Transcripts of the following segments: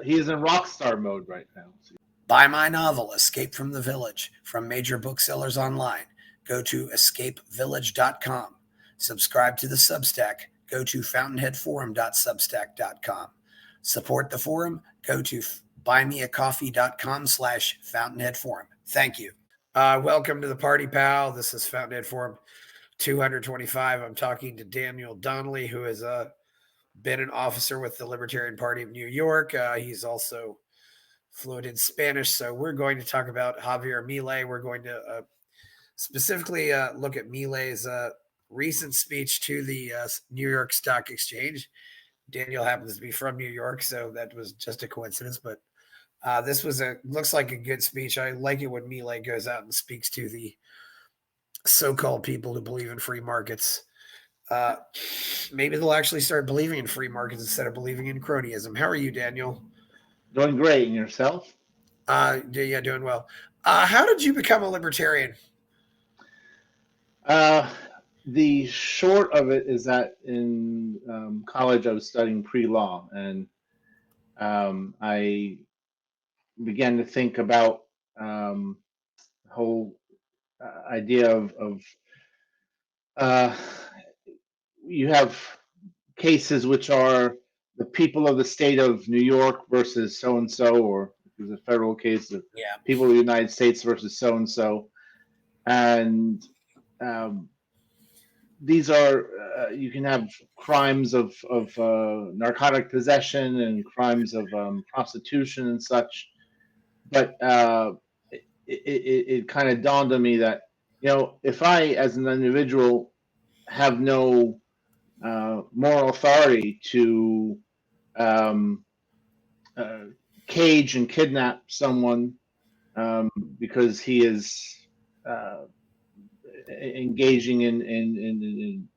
he is in rock star mode right now. Buy my novel, Escape from the Village, from major booksellers online. Go to escapevillage.com. Subscribe to the Substack. Go to fountainheadforum.substack.com. Support the forum. Go to buymeacoffee.com/fountainheadforum. Thank you. Welcome to the Party Pal. This is Fountainhead Forum 225. I'm talking to Daniel Donnelly, who has been an officer with the Libertarian Party of New York. He's also fluent in Spanish. So we're going to talk about Javier Milei. We're going to specifically look at Milei's recent speech to the New York Stock Exchange. Daniel happens to be from New York, so that was just a coincidence. But this was looks like a good speech. I like it when Milei goes out and speaks to the so-called people who believe in free markets. Maybe they'll actually start believing in free markets instead of believing in cronyism. How are you, Daniel? Doing great. And yourself? Yeah, doing well. How did you become a libertarian? The short of it is that in college I was studying pre-law, and I began to think about the whole idea of you have cases which are the people of the state of New York versus so-and-so, or there's a federal case, the people of the United States versus so-and-so. And these are, you can have crimes of narcotic possession and crimes of prostitution and such. But it kind of dawned on me that, if I, as an individual, have no moral authority to cage and kidnap someone because he is engaging in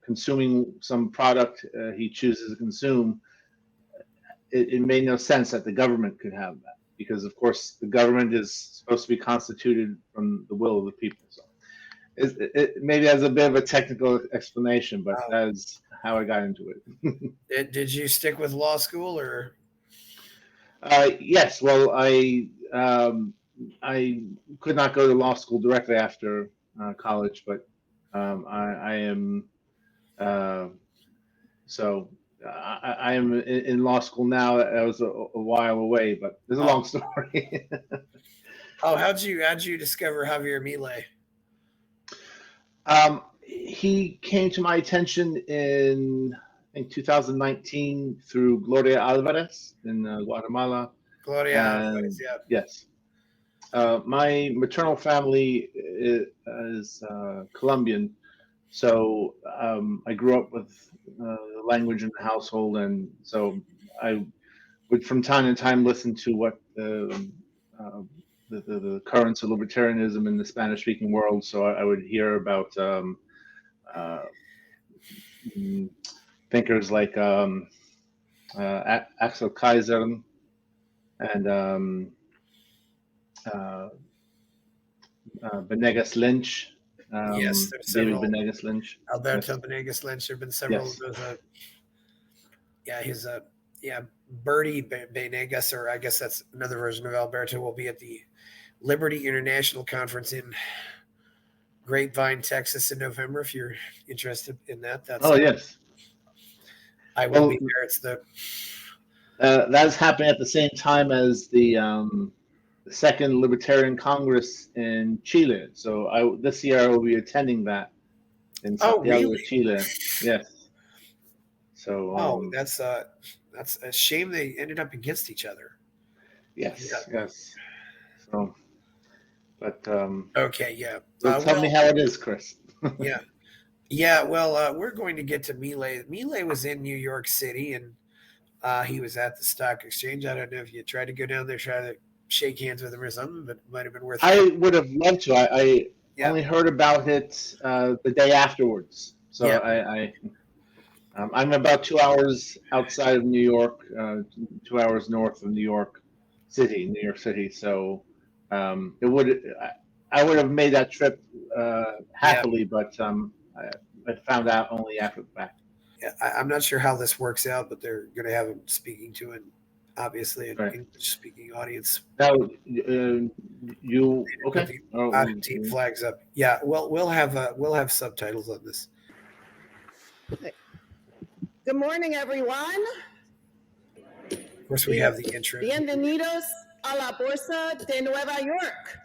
consuming some product he chooses to consume, it made no sense that the government could have that, because of course the government is supposed to be constituted from the will of the people. So it maybe has a bit of a technical explanation, but that's how I got into it. Did you stick with law school, or? Yes. Well, I could not go to law school directly after college, but I am so I am in law school now. That was a while away, but there's a long story. How'd you discover Javier Milei? He came to my attention in, I think, 2019 through Gloria Alvarez in Guatemala. Gloria Alvarez, yeah. Yes. My maternal family is Colombian, so I grew up with the language in the household, and so I would from time to time listen to what the currents of libertarianism in the Spanish-speaking world. So I would hear about thinkers like Axel Kaiser and Venegas Lynch. Yes, there's several. David Venegas Lynch. Alberto Venegas Lynch. There have been several of those. Bertie Venegas, or I guess that's another version of Alberto, will be at the Liberty International Conference in Grapevine, Texas in November. If you're interested in that, yes, I will be there. It's that's happening at the same time as the Second Libertarian Congress in Chile. So this year I will be attending that in Santiago, Chile. Yes. So that's a shame they ended up against each other. Yes. So, but okay, yeah. Tell me how it is, Chris. Yeah. Well, we're going to get to Milei. Milei was in New York City, and he was at the stock exchange. I don't know if you tried to go down there, try to shake hands with him or something, but it might have been worth it. I would have loved to. I only heard about it the day afterwards. So I'm about 2 hours outside of New York, 2 hours north of New York City. So I would have made that trip happily, but I found out only after the fact. Yeah, I'm not sure how this works out, but they're going to have him speaking to an obviously an Right. English-speaking audience. Now, you okay? Put the Argentine flags up. Yeah, well, we'll have subtitles on this. Good morning, everyone. Of course, we have the intro. Bienvenidos a la Bolsa de Nueva York.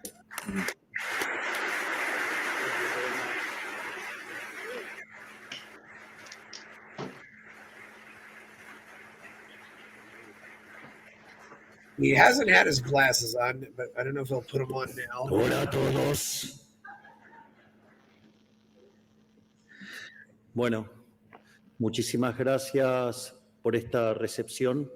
He hasn't had his glasses on, but I don't know if he'll put them on now. Hola a todos. Bueno, muchísimas gracias por esta recepción.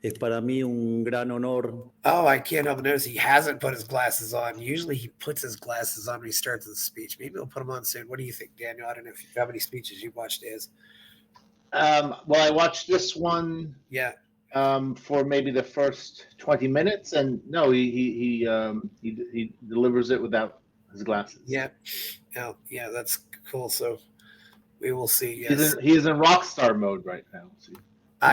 Es para mí un gran honor. Oh, I can't help but notice he hasn't put his glasses on. Usually he puts his glasses on when he starts the speech. Maybe he'll put them on soon. What do you think, Daniel? I don't know if you have any speeches you've watched his. Well, I watched this one. Yeah. For maybe the first 20 minutes, and no, he delivers it without his glasses. Yeah. Oh, yeah, that's cool. So we will see. Yes. He's in rock star mode right now. So.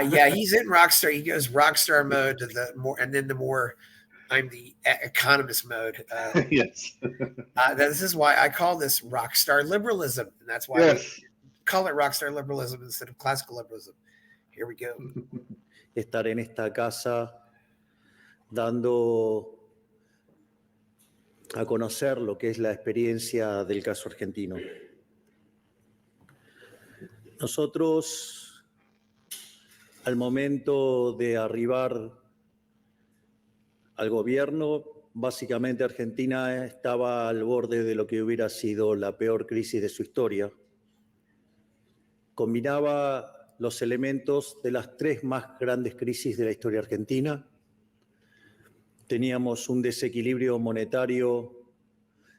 Yeah, he's in rockstar. He goes rockstar mode to the more, and then the more I'm the economist mode. Yes. This is why I call this rockstar liberalism, and that's why we call it rockstar liberalism instead of classical liberalism. Here we go. Estar en esta casa dando a conocer lo que es la experiencia del caso argentino. Nosotros, al momento de arribar al gobierno, básicamente Argentina estaba al borde de lo que hubiera sido la peor crisis de su historia. Combinaba los elementos de las tres más grandes crisis de la historia argentina. Teníamos un desequilibrio monetario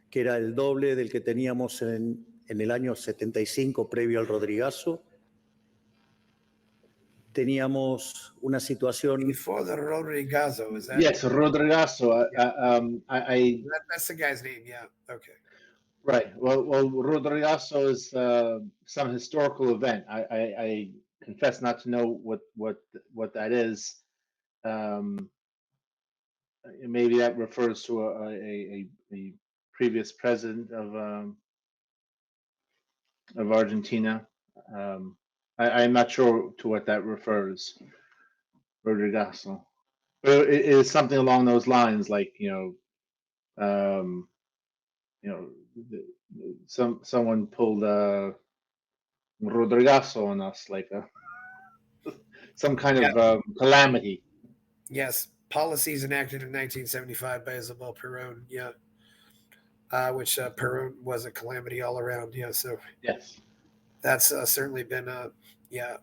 que era el doble del que teníamos en el año 75 previo al Rodrigazo. Teníamos una situación... Before the Rodrigazo, is that? Yes, Rodrigazo. That's the guy's name, yeah. Okay. Right. Well, Rodrigazo is some historical event. I confess not to know what that is. Maybe that refers to a previous president of Argentina. I'm not sure to what that refers. Rodrigazo, but it is something along those lines, like someone pulled Rodrigazo on us, like some kind of calamity. Yes, policies enacted in 1975 by Isabel Perón. Yeah, which Perón was a calamity all around. Yeah, so yes, that's certainly been yeah.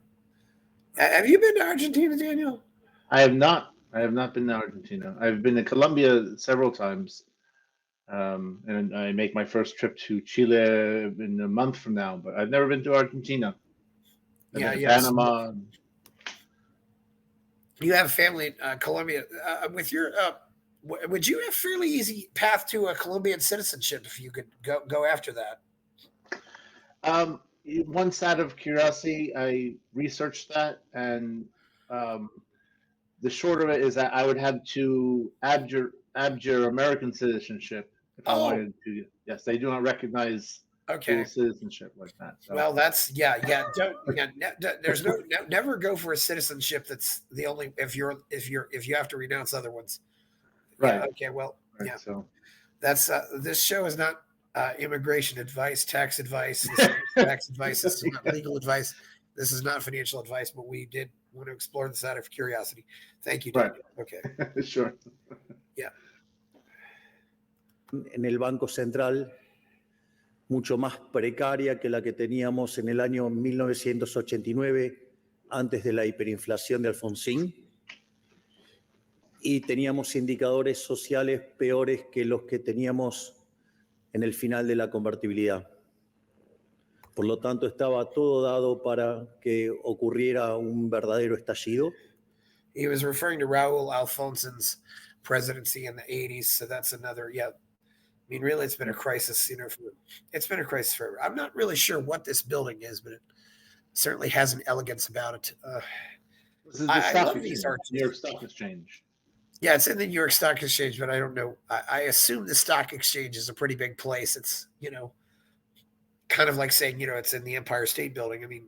Have you been to Argentina, Daniel? I have not. I have not been to Argentina. I've been to Colombia several times, and I make my first trip to Chile in a month from now. But I've never been to Argentina. Panama. You have family in Colombia. With your, would you have fairly easy path to a Colombian citizenship if you could go after that? Once out of curiosity, I researched that, and the short of it is that I would have to abjure American citizenship if I wanted to. Yes, they do not recognize dual citizenship like that. So. Well, that's there's never go for a citizenship that's the only if you have to renounce other ones. Right. Yeah, okay. Well, right, yeah. So that's this show is not immigration advice, tax advice. This is tax advice. This is not legal advice. This is not financial advice. But we did want to explore this out of curiosity. Thank you, Daniel. Right. Okay. Sure. Yeah. En el Banco Central, mucho más precaria que la que teníamos en el año 1989, antes de la hiperinflación de Alfonsín, y teníamos indicadores sociales peores que los que teníamos en el final de la convertibilidad. Por lo tanto, estaba todo dado para que ocurriera un verdadero estallido. He was referring to Raúl Alfonsín's presidency in the 80s, so that's another, yeah. I mean, really, it's been a crisis, it's been a crisis forever. I'm not really sure what this building is, but it certainly has an elegance about it. This is the I stock love these exchange, art. New York Stock Exchange. Yeah, it's in the New York Stock Exchange, but I don't know. I assume the stock exchange is a pretty big place. It's, kind of like saying, it's in the Empire State Building. I mean,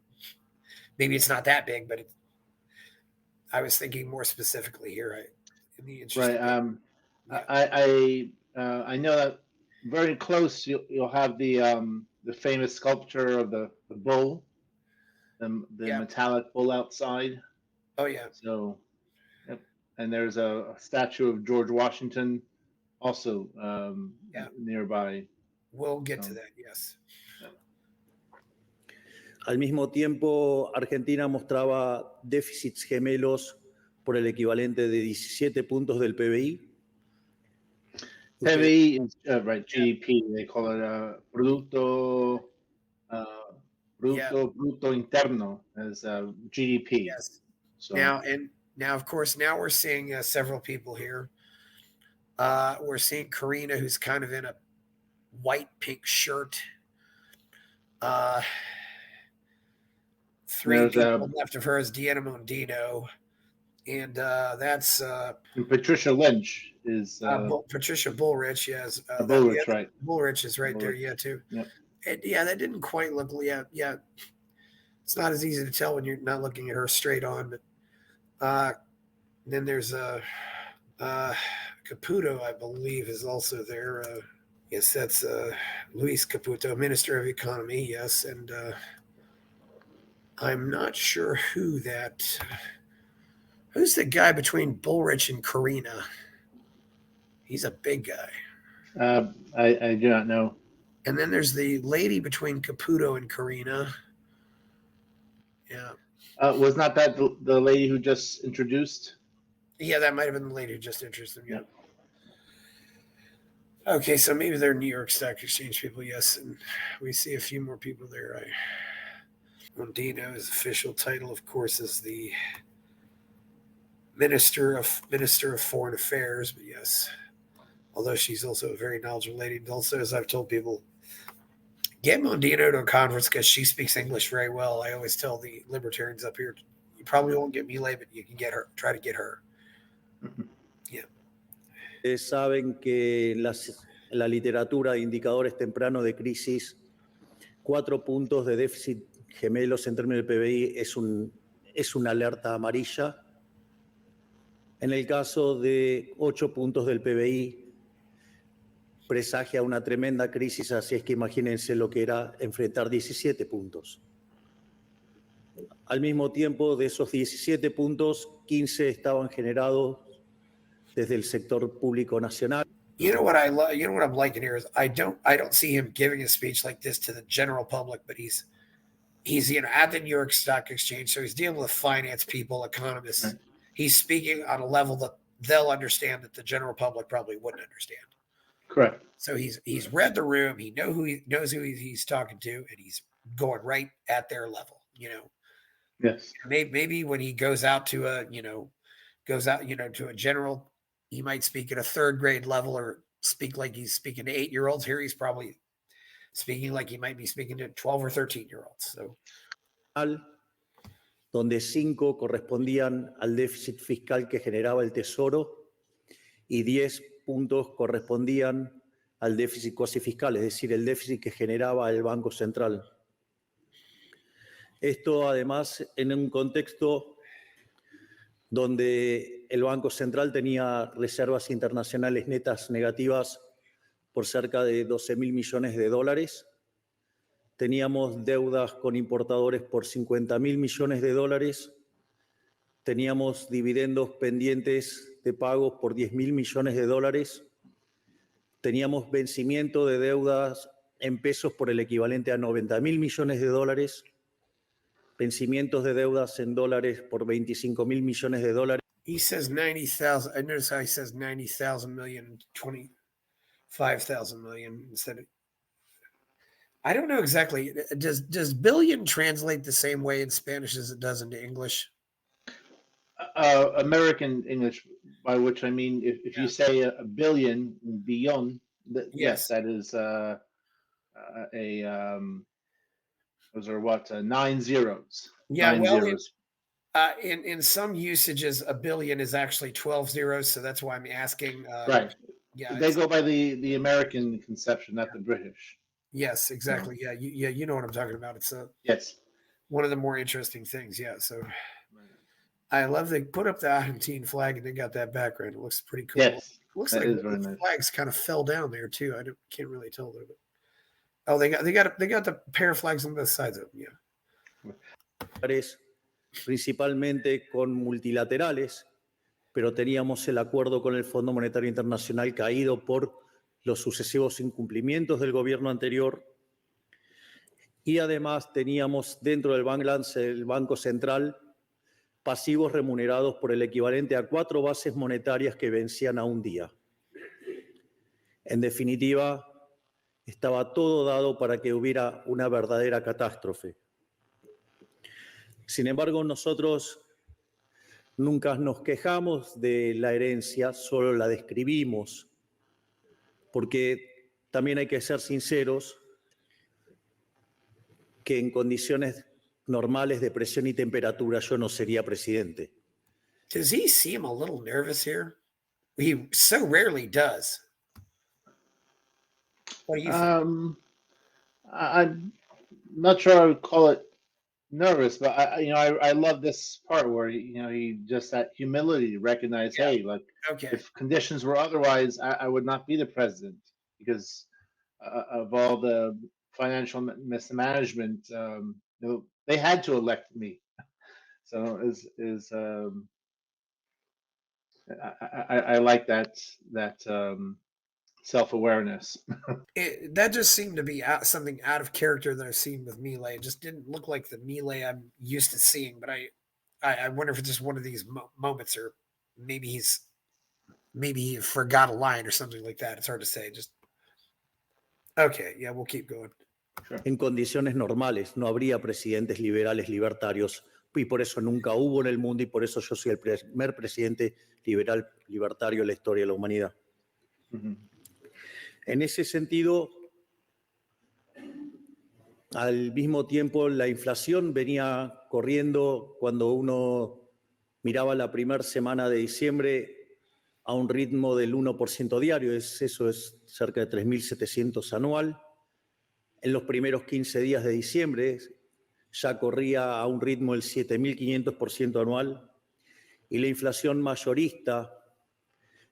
maybe it's not that big, but I was thinking more specifically here. In the interest Right. of I know that very close you'll have the famous sculpture of the bull, the Yeah. metallic bull outside. Oh yeah. So, yep. And there's a statue of George Washington also nearby. We'll get to that. Yes. Al mismo tiempo, Argentina mostraba déficits gemelos por el equivalente de 17 puntos del PBI. PBI is right, GDP. They call it Producto Bruto Interno as GDP. Yes. So Now, of course, we're seeing several people here. We're seeing Karina, who's kind of in a white pink shirt. Three people left of her is Deanna Mondino, and that's and Patricia Lynch is Patricia Bullrich. Yes, Bullrich, right? Bullrich is right there, yeah, too. Yep. And yeah, that didn't quite look. Yeah, it's not as easy to tell when you're not looking at her straight on. But then there's Caputo, I believe, is also there. Yes, that's Luis Caputo, Minister of Economy. Yes, and I'm not sure who's the guy between Bullrich and Karina. He's a big guy. I do not know. And then there's the lady between Caputo and Karina. Yeah. Was not that the lady who just introduced? Yeah, that might have been the lady who just introduced them. Yeah. Okay, so maybe they're New York Stock Exchange people, yes. And we see a few more people there. Mondino's official title, of course, is the Minister of Foreign Affairs, but yes. Although she's also a very knowledgeable lady. And also, as I've told people, get Mondino to a conference because she speaks English very well. I always tell the libertarians up here, you probably won't get Milei, but you can get her. Try to get her. Yeah. Saben que la literatura de indicadores tempranos de crisis, 4 puntos de déficit gemelos en términos de PBI es una alerta amarilla. En el caso de 8 puntos del PBI, presagia una tremenda crisis, así es que imagínense lo que era enfrentar 17 puntos. Al mismo tiempo, de esos 17 puntos, 15 estaban generados desde el sector público nacional. You know what I'm liking here is I don't see him giving a speech like this to the general public, but he's at the New York Stock Exchange, so he's dealing with finance people, economists. Right. He's speaking on a level that they'll understand that the general public probably wouldn't understand. Correct. So he's read the room. He knows who he's talking to, and he's going right at their level. Yes. Maybe when he goes out to a general, he might speak at a third grade level or speak like he's speaking to 8-year-olds. Here he's probably speaking like he might be speaking to 12 or 13-year-olds. So. Donde 5 correspondían al déficit fiscal que generaba el Tesoro y 10 puntos correspondían al déficit cuasi fiscal, es decir, el déficit que generaba el Banco Central. Esto además en un contexto donde el Banco Central tenía reservas internacionales netas negativas por cerca de $12.000 millones. Teníamos deudas con importadores por $50.000 millones. Teníamos dividendos pendientes de pagos por $10.000 millones. Teníamos vencimiento de deudas en pesos por el equivalente a $90.000 millones. Vencimientos de deudas en dólares por $25.000 millones. He says 90,000. I notice how he says 90,000 million, 25,000 million instead of. I don't know exactly. Does billion translate the same way in Spanish as it does into English? American English, by which I mean, if you say a billion, billion, yes, that is those are what 9 zeros. Yeah, 9 zeros. In some usages, a billion is actually 12 zeros, so that's why I'm asking. Right. Yeah, They go by the American conception, not the British. yes, exactly. Yeah, you know what I'm talking about. It's Yes. one of the more interesting things. Yeah, so I love they put up the Argentine flag and they got that background. It looks pretty cool. Yes. Looks That like is one very of the nice. flags kind of fell down there too. Can't really tell there. But, oh, they got the pair of flags on both sides of them. Yeah. Principalmente con multilaterales, pero teníamos el acuerdo con el Fondo Monetario Internacional caído por los sucesivos incumplimientos del gobierno anterior, y además teníamos dentro del balance del Banco Central pasivos remunerados por el equivalente a 4 bases monetarias que vencían a un día. En definitiva, estaba todo dado para que hubiera una verdadera catástrofe. Sin embargo, nosotros nunca nos quejamos de la herencia, solo la describimos, porque también hay que ser sinceros que en condiciones normales de presión y temperatura yo no sería presidente. Does he seem a little nervous here? He so rarely does. What do you think? I'm not sure I would call it nervous, but I love this part where he just that humility, recognize, hey, like Okay. if conditions were otherwise, I would not be the president because of all the financial mismanagement. They had to elect me, so I like that self-awareness. That just seemed to be something out of character that I've seen with Milei. It just didn't look like the Milei I'm used to seeing. But I wonder if it's just one of these moments, or maybe he forgot a line or something like that. It's hard to say. Just okay, yeah, we'll keep going. En condiciones normales no habría presidentes liberales libertarios, y por eso nunca hubo en el mundo, y por eso yo soy el primer presidente liberal libertario en la historia de la humanidad. Mm-hmm. En ese sentido, al mismo tiempo la inflación venía corriendo cuando uno miraba la primera semana de diciembre a un ritmo del 1% diario, eso es cerca de 3.700 anual. En los primeros 15 días de diciembre ya corría a un ritmo del 7.500% anual, y la inflación mayorista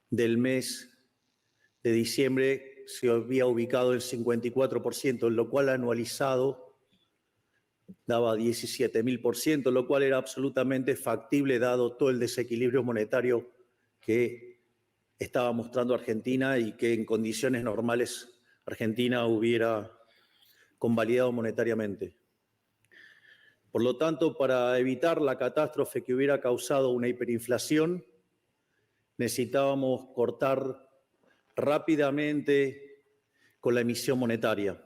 del mes de diciembre se había ubicado en 54%, lo cual anualizado daba 17.000%, lo cual era absolutamente factible dado todo el desequilibrio monetario que estaba mostrando Argentina y que en condiciones normales Argentina hubiera convalidado monetariamente. Por lo tanto, para evitar la catástrofe que hubiera causado una hiperinflación, necesitábamos cortar rápidamente con la emisión monetaria.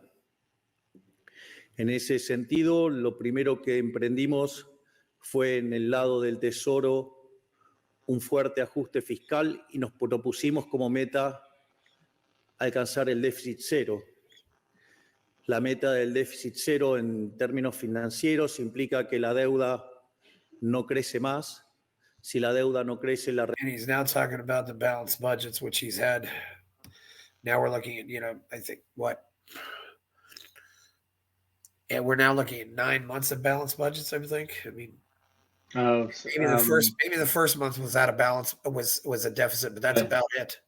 En ese sentido, lo primero que emprendimos fue en el lado del Tesoro un fuerte ajuste fiscal, y nos propusimos como meta alcanzar el déficit cero. La meta del déficit cero en términos financieros implica que la deuda no crece más. Si la deuda no crece, la... And he's now talking about the balanced budgets, which he's had. Now we're looking at, I think what? And we're now looking at 9 months of balanced budgets, I think. I mean, maybe the first month was out of balance, was a deficit, but that's about it.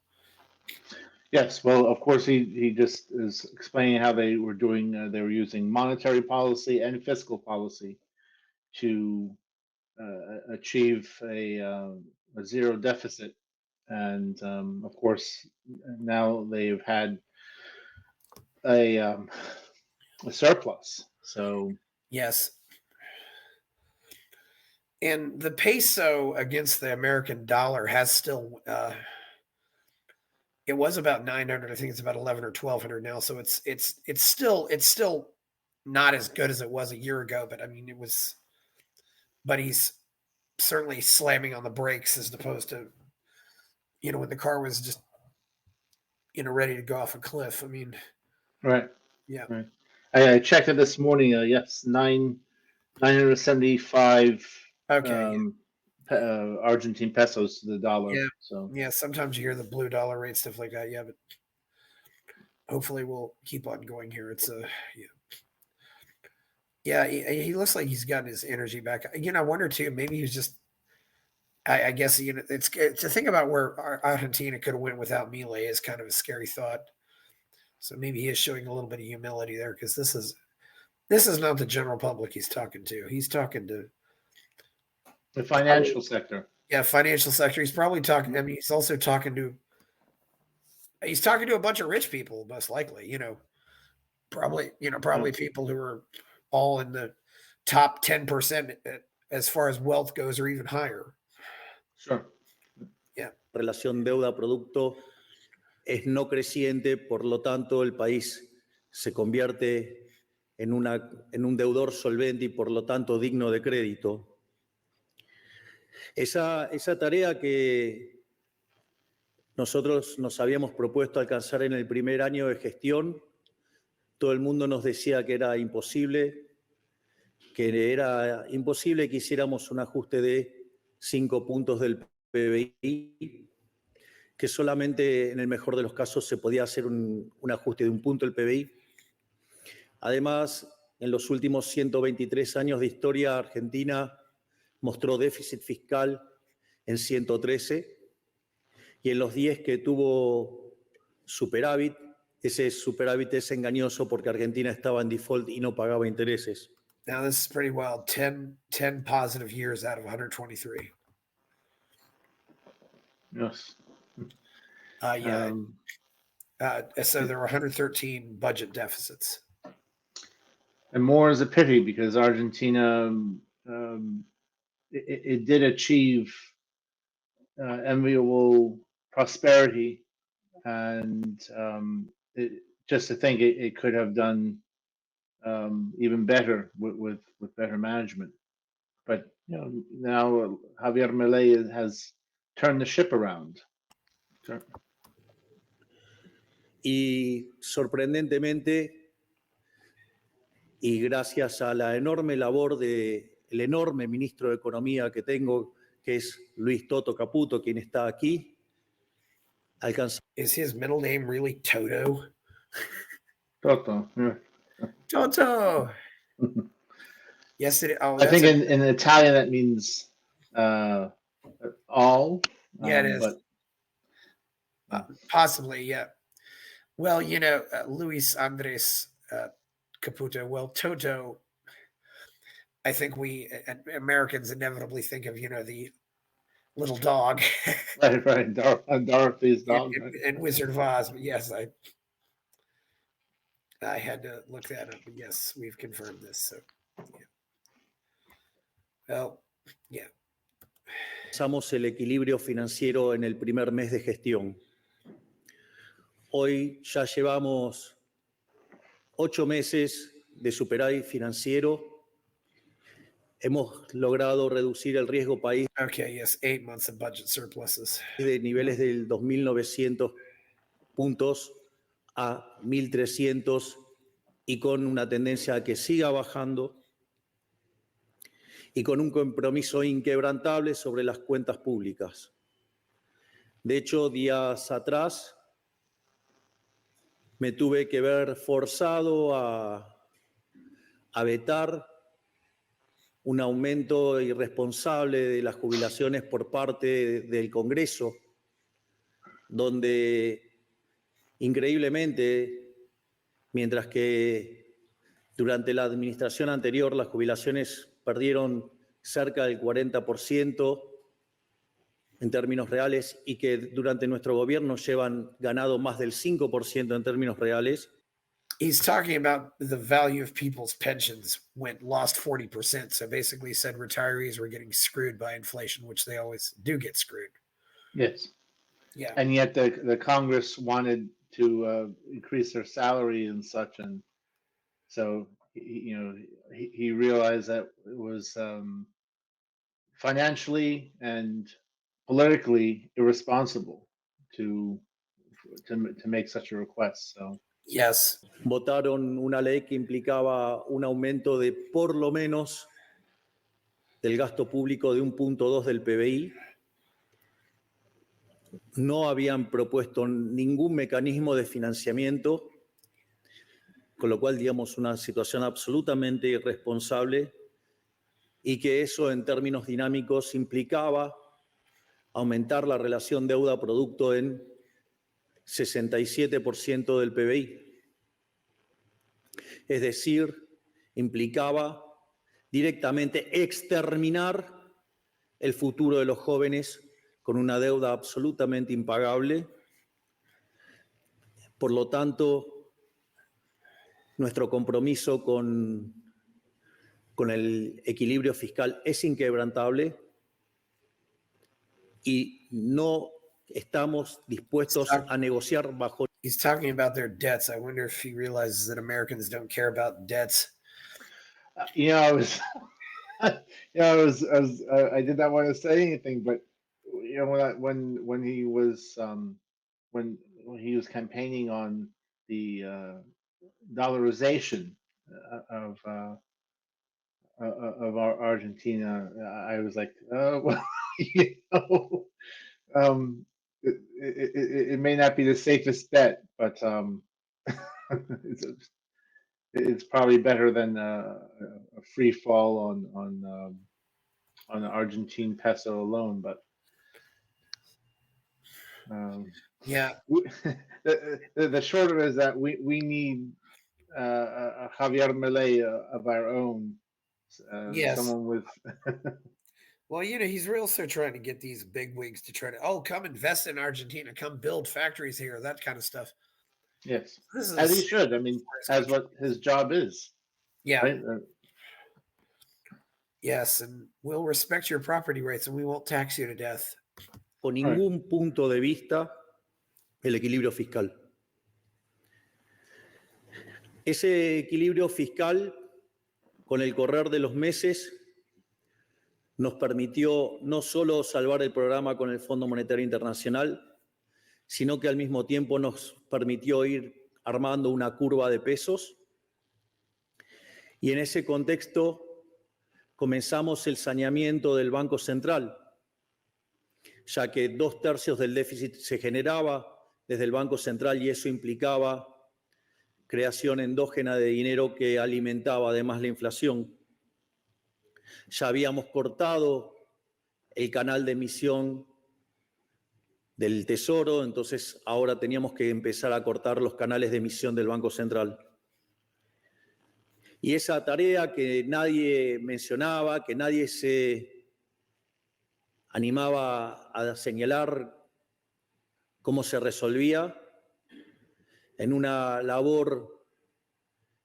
Yes, well, of course, he just is explaining how they were doing. They were using monetary policy and fiscal policy to achieve a zero deficit, and of course, now they've had a surplus. So yes. And the peso against the American dollar has still, it was about 900. I think it's about 11 or 1200 now. So it's still not as good as it was a year ago. But I mean, but he's certainly slamming on the brakes as opposed to, when the car was just, ready to go off a cliff. I mean, right. Yeah. Right. I checked it this morning. Yes, 975 Okay. Argentine pesos to the dollar. Yeah. So Yeah. Sometimes you hear the blue dollar rate, stuff like that. Yeah, but hopefully we'll keep on going here. It's yeah. He looks like he's gotten his energy back. I wonder too. Maybe he's just. I guess it's to think about where Argentina could have went without Milei is kind of a scary thought. So maybe he is showing a little bit of humility there because this is not the general public he's talking to. He's talking to the financial sector. Yeah, financial sector. He's probably talking. I mean, he's also talking to a bunch of rich people, most likely. Probably people who are all in the top 10% as far as wealth goes, or even higher. Sure. Yeah. Relación deuda-producto es no creciente, por lo tanto el país se convierte en un deudor solvente y por lo tanto digno de crédito. Esa tarea que nosotros nos habíamos propuesto alcanzar en el primer año de gestión, todo el mundo nos decía que era imposible que hiciéramos un ajuste de 5 puntos del PBI, que solamente en el mejor de los casos se podía hacer un ajuste de 1 punto del PBI. Además, en los últimos 123 años de historia, Argentina mostró déficit fiscal en 113 y en los 10 que tuvo superávit, ese superávit es engañoso porque Argentina estaba en default y no pagaba intereses. Now this is pretty wild. 10 positive years out of 123. Yes. Yeah. So there were 113 budget deficits. And more is a pity because Argentina, it did achieve enviable prosperity, and just to think it could have done even better with better management. But now Javier Milei has turned the ship around. Sure. Y sorprendentemente, y gracias a la enorme labor del enorme ministro de Economía que tengo, que es Luis Toto Caputo, quien está aquí, alcanzamos. Is his middle name really Toto? Toto. Yeah. Toto. Yes, it. Oh, I think in Italian that means all. Yeah, it is. But possibly, yeah. Well, Luis Andres Caputo. Well, Toto. I think we Americans inevitably think of the little dog. Right. Dorothy's dog. And Wizard of Oz. But yes, I had to look that up. But yes, we've confirmed this. So, yeah. Well, yeah. Alcanzamos el equilibrio financiero en el primer mes de gestión. Hoy ya llevamos 8 meses de superávit financiero. Hemos logrado reducir el riesgo país. Okay, yes, 8 months of budget surpluses. De niveles del 2.900 puntos a 1.300 y con una tendencia a que siga bajando y con un compromiso inquebrantable sobre las cuentas públicas. De hecho, días atrás me tuve que ver forzado a vetar un aumento irresponsable de las jubilaciones por parte del Congreso, donde increíblemente, mientras que durante la administración anterior las jubilaciones perdieron cerca del 40% en términos reales y que durante nuestro gobierno llevan ganado más del 5% en términos reales. He's talking about the value of people's pensions lost 40%. So basically said retirees were getting screwed by inflation, which they always do get screwed. Yes. Yeah. And yet the Congress wanted to increase their salary and such, and so he realized that it was financially and politically irresponsible to make such a request. So yes, votaron una ley que implicaba un aumento de por lo menos del gasto público de 1.2 del PBI. No habían propuesto ningún mecanismo de financiamiento, con lo cual, digamos, una situación absolutamente irresponsable, y que eso en términos dinámicos implicaba aumentar la relación deuda-producto en 67% del PBI. Es decir, implicaba directamente exterminar el futuro de los jóvenes con una deuda absolutamente impagable. Por lo tanto, nuestro compromiso con el equilibrio fiscal es inquebrantable y no estamos dispuestos a negociar bajo. He's talking about their debts. I wonder if he realizes that Americans don't care about debts. I was, I did not want to say anything, but when he was when he was campaigning on the dollarization of our Argentina, I was like, oh well, it may not be the safest bet, but it's, it's probably better than a free fall on the Argentine peso alone. But yeah, the short of it is that we need a Javier Milei of our own. Yes. Someone with. Well, he's also trying to get these big wigs to try to, come invest in Argentina, come build factories here, that kind of stuff. Yes, as he should. I mean, as what his job is. Yeah. Right? Yes, and we'll respect your property rights and we won't tax you to death. Por ningún punto de vista el equilibrio fiscal. Ese equilibrio fiscal, con el correr de los meses, nos permitió no solo salvar el programa con el Fondo Monetario Internacional, sino que al mismo tiempo nos permitió ir armando una curva de pesos. Y en ese contexto comenzamos el saneamiento del Banco Central, ya que 2/3 del déficit se generaba desde el Banco Central y eso implicaba creación endógena de dinero que alimentaba además la inflación. Ya habíamos cortado el canal de emisión del Tesoro, entonces ahora teníamos que empezar a cortar los canales de emisión del Banco Central. Y esa tarea que nadie mencionaba, que nadie se animaba a señalar cómo se resolvía, en una labor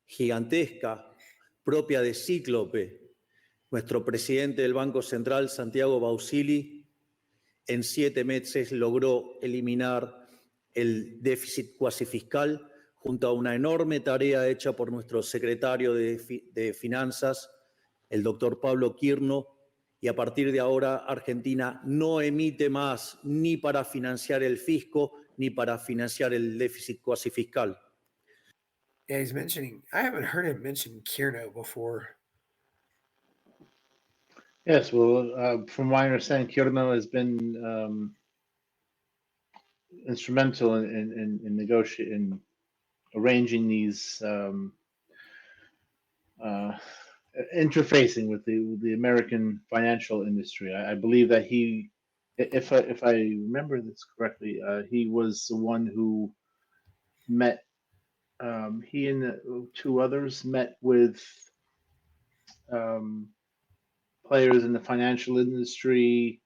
gigantesca, propia de Cíclope, nuestro presidente del Banco Central, Santiago Bausili, en 7 meses logró eliminar el déficit cuasi fiscal junto a una enorme tarea hecha por nuestro secretario de Finanzas, el doctor Pablo Quirno, y a partir de ahora Argentina no emite más ni para financiar el fisco ni para financiar el déficit cuasi fiscal. Yeah, he's mentioning, I haven't heard him mention Quirno before. Yes, well, from what I understand, Quirno has been instrumental in negotiating, arranging these interfacing with the American financial industry. I believe that he, if I remember this correctly, he was the one who met. He and the 2 others met with players in the financial industry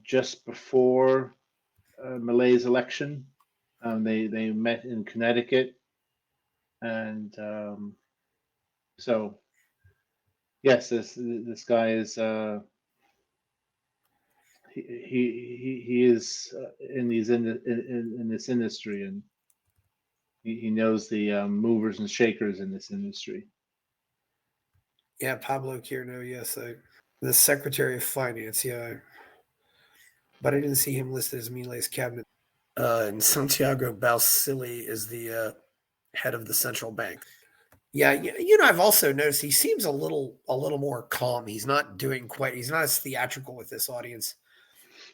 just before Milei's election. They met in Connecticut, and so yes, this guy is he is in this industry, and he knows the movers and shakers in this industry. Yeah, Pablo Quirno, yes. The Secretary of Finance, yeah. But I didn't see him listed as Milei's cabinet. And Santiago Bausili is the head of the central bank. Yeah, I've also noticed he seems a little more calm. He's not as theatrical with this audience.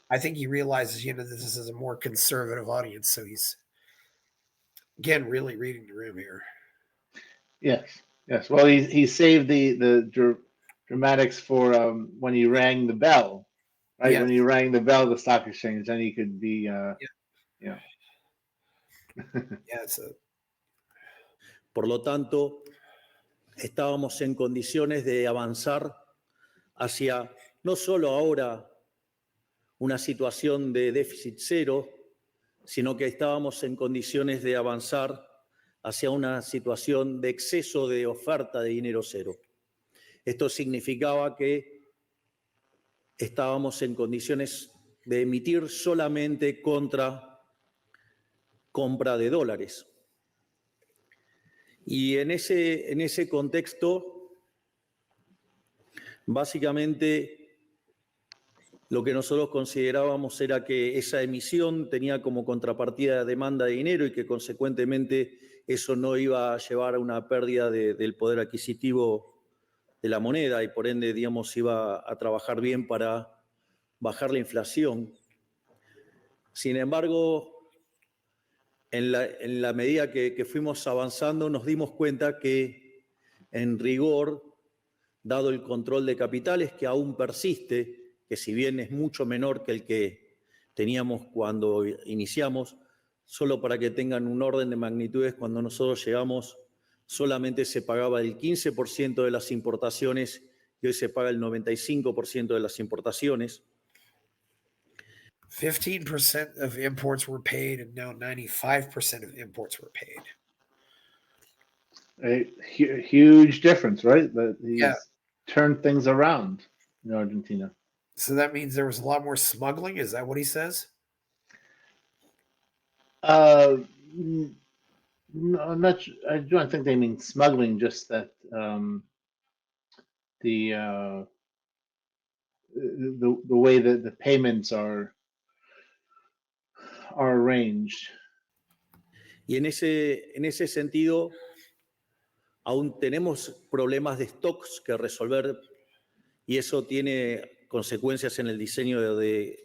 I think he realizes, this is a more conservative audience, so he's again really reading the room here. Yes. Well, he saved the dramatics for when he rang the bell, right? Yes. When he rang the bell, the stock exchange, then he could be, Yeah, it's a Por lo tanto, estábamos en condiciones de avanzar hacia no solo ahora una situación de déficit cero, sino que estábamos en condiciones de avanzar hacia una situación de exceso de oferta de dinero cero. Esto significaba que estábamos en condiciones de emitir solamente contra compra de dólares. Y en ese contexto, básicamente lo que nosotros considerábamos era que esa emisión tenía como contrapartida demanda de dinero y que consecuentemente eso no iba a llevar a una pérdida del poder adquisitivo de la moneda y por ende, digamos, iba a trabajar bien para bajar la inflación. Sin embargo, en la medida que fuimos avanzando, nos dimos cuenta que, en rigor, dado el control de capitales que aún persiste, que si bien es mucho menor que el que teníamos cuando iniciamos, solo para que tengan un orden de magnitudes, cuando nosotros llegamos solamente se pagaba el 15% de las importaciones y hoy se paga el 95% de las importaciones. 15% of imports were paid, and now 95% of imports were paid. a huge difference, right? Yeah. Turned things around in Argentina. So that means there was a lot more smuggling? Is that what he says? No, I'm not. I don't think they mean smuggling. Just that the way that the payments are arranged. Y en ese sentido, aún tenemos problemas de stocks que resolver y eso tiene consecuencias en el diseño de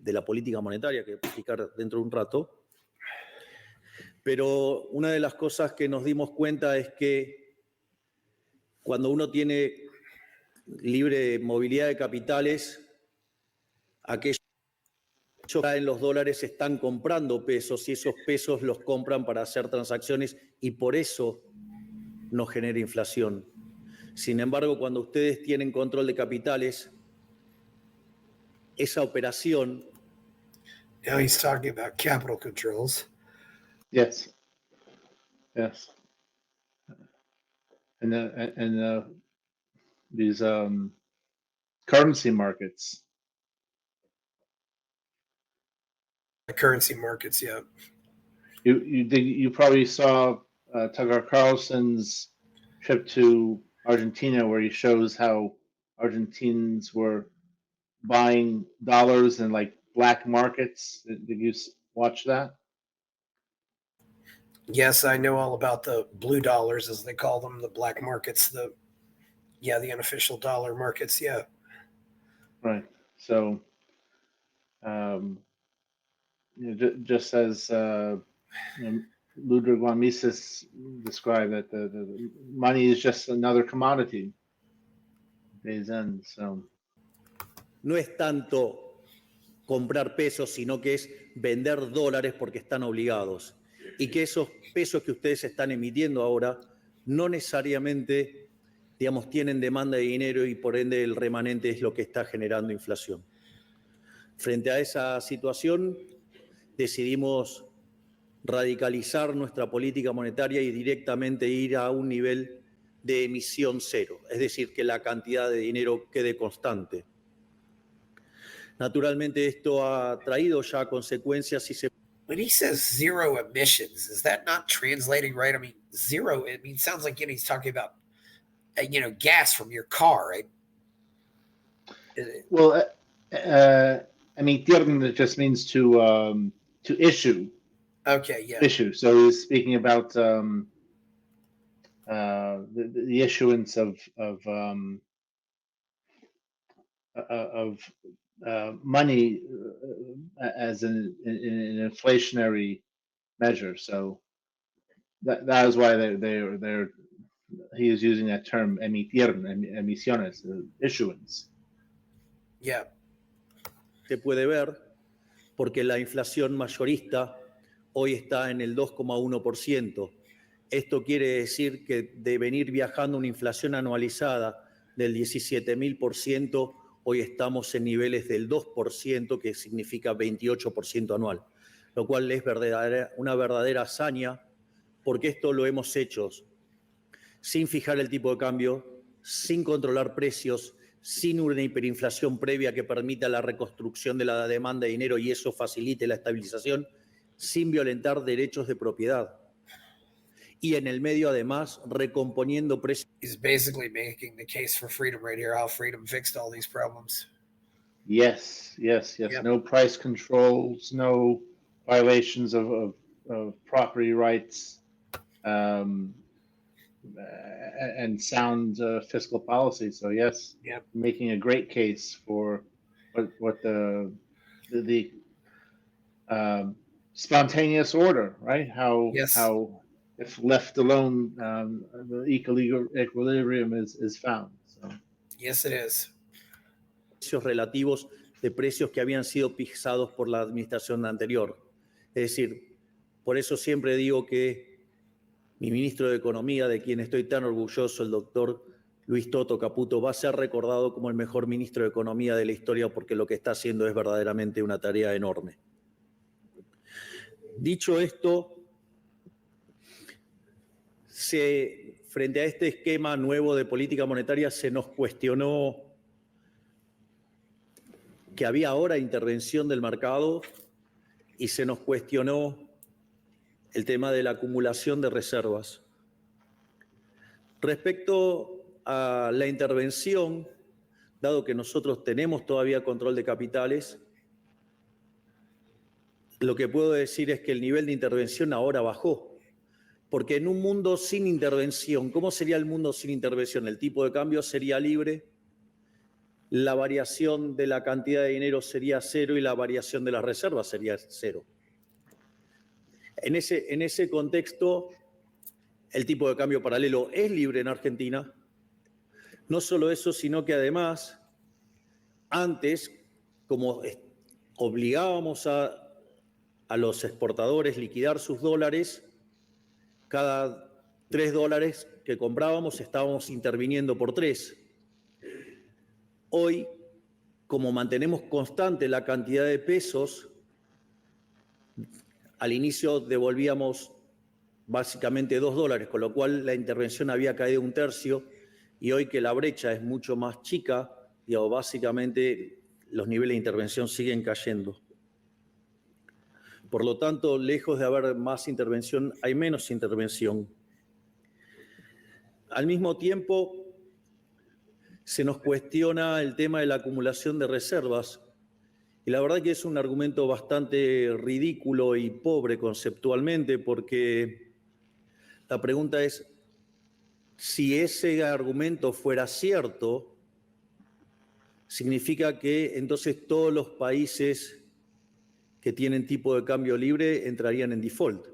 la política monetaria que voy a explicar dentro de un rato. Pero una de las cosas que nos dimos cuenta es que cuando uno tiene libre movilidad de capitales, aquellos que traen los dólares están comprando pesos y esos pesos los compran para hacer transacciones y por eso no genera inflación. Sin embargo, cuando ustedes tienen control de capitales, esa operación... Now he's talking about capital controls. Yes. And these currency markets. The currency markets, yeah. You probably saw Tucker Carlson's trip to Argentina, where he shows how Argentines were buying dollars in like black markets. Did you watch that? Yes, I know all about the blue dollars, as they call them, the black markets, the unofficial dollar markets, yeah. Right. So, just as Ludwig von Mises described, that the money is just another commodity. Day's end. So. No es tanto comprar pesos, sino que es vender dólares porque están obligados. Y que esos pesos que ustedes están emitiendo ahora no necesariamente, digamos, tienen demanda de dinero y por ende el remanente es lo que está generando inflación. Frente a esa situación, decidimos radicalizar nuestra política monetaria y directamente ir a un nivel de emisión cero, es decir, que la cantidad de dinero quede constante. Naturalmente, esto ha traído ya consecuencias y se... When he says zero emissions, is that not translating right? I mean, zero, sounds like he's talking about, gas from your car, right? Well, emitir just means to issue. Okay, yeah. Issue. So he's speaking about the issuance of money as an inflationary measure. So that is why he is using that term emisiones, issuance. Yeah. Se puede ver porque la inflación mayorista hoy está en el 2,1%. Esto quiere decir que de venir viajando una inflación anualizada del 17.000%, hoy estamos en niveles del 2%, que significa 28% anual, lo cual es una verdadera hazaña, porque esto lo hemos hecho sin fijar el tipo de cambio, sin controlar precios, sin una hiperinflación previa que permita la reconstrucción de la demanda de dinero y eso facilite la estabilización, sin violentar derechos de propiedad. Y en el medio, además, recomponiendo precios. He's basically making the case for freedom right here, how freedom fixed all these problems. Yes. Yep. No price controls, no violations of property rights, and sound fiscal policy. So yes, Yep. Making a great case for what the spontaneous order, right? How if left alone, the equilibrium is found. So. Yes, it is. Precios relativos de precios que habían sido fijados por la administración anterior. Es decir, por eso siempre digo que mi ministro de Economía, de quien estoy tan orgulloso, el doctor Luis Toto Caputo, va a ser recordado como el mejor ministro de Economía de la historia porque lo que está haciendo es verdaderamente una tarea enorme. Dicho esto, frente a este esquema nuevo de política monetaria se nos cuestionó que había ahora intervención del mercado y se nos cuestionó el tema de la acumulación de reservas. Respecto a la intervención, dado que nosotros tenemos todavía control de capitales, lo que puedo decir es que el nivel de intervención ahora bajó. Porque en un mundo sin intervención, ¿cómo sería el mundo sin intervención? El tipo de cambio sería libre, la variación de la cantidad de dinero sería cero y la variación de las reservas sería cero. En ese contexto, el tipo de cambio paralelo es libre en Argentina. No solo eso, sino que además, antes, como obligábamos a los exportadores liquidar sus dólares, cada $3 que comprábamos estábamos interviniendo por 3. Hoy, como mantenemos constante la cantidad de pesos, al inicio devolvíamos básicamente $2, con lo cual la intervención había caído 1/3 y hoy que la brecha es mucho más chica, básicamente los niveles de intervención siguen cayendo. Por lo tanto, lejos de haber más intervención, hay menos intervención. Al mismo tiempo, se nos cuestiona el tema de la acumulación de reservas. Y la verdad que es un argumento bastante ridículo y pobre conceptualmente, porque la pregunta es, si ese argumento fuera cierto, significa que entonces todos los países que tienen tipo de cambio libre entrarían en default,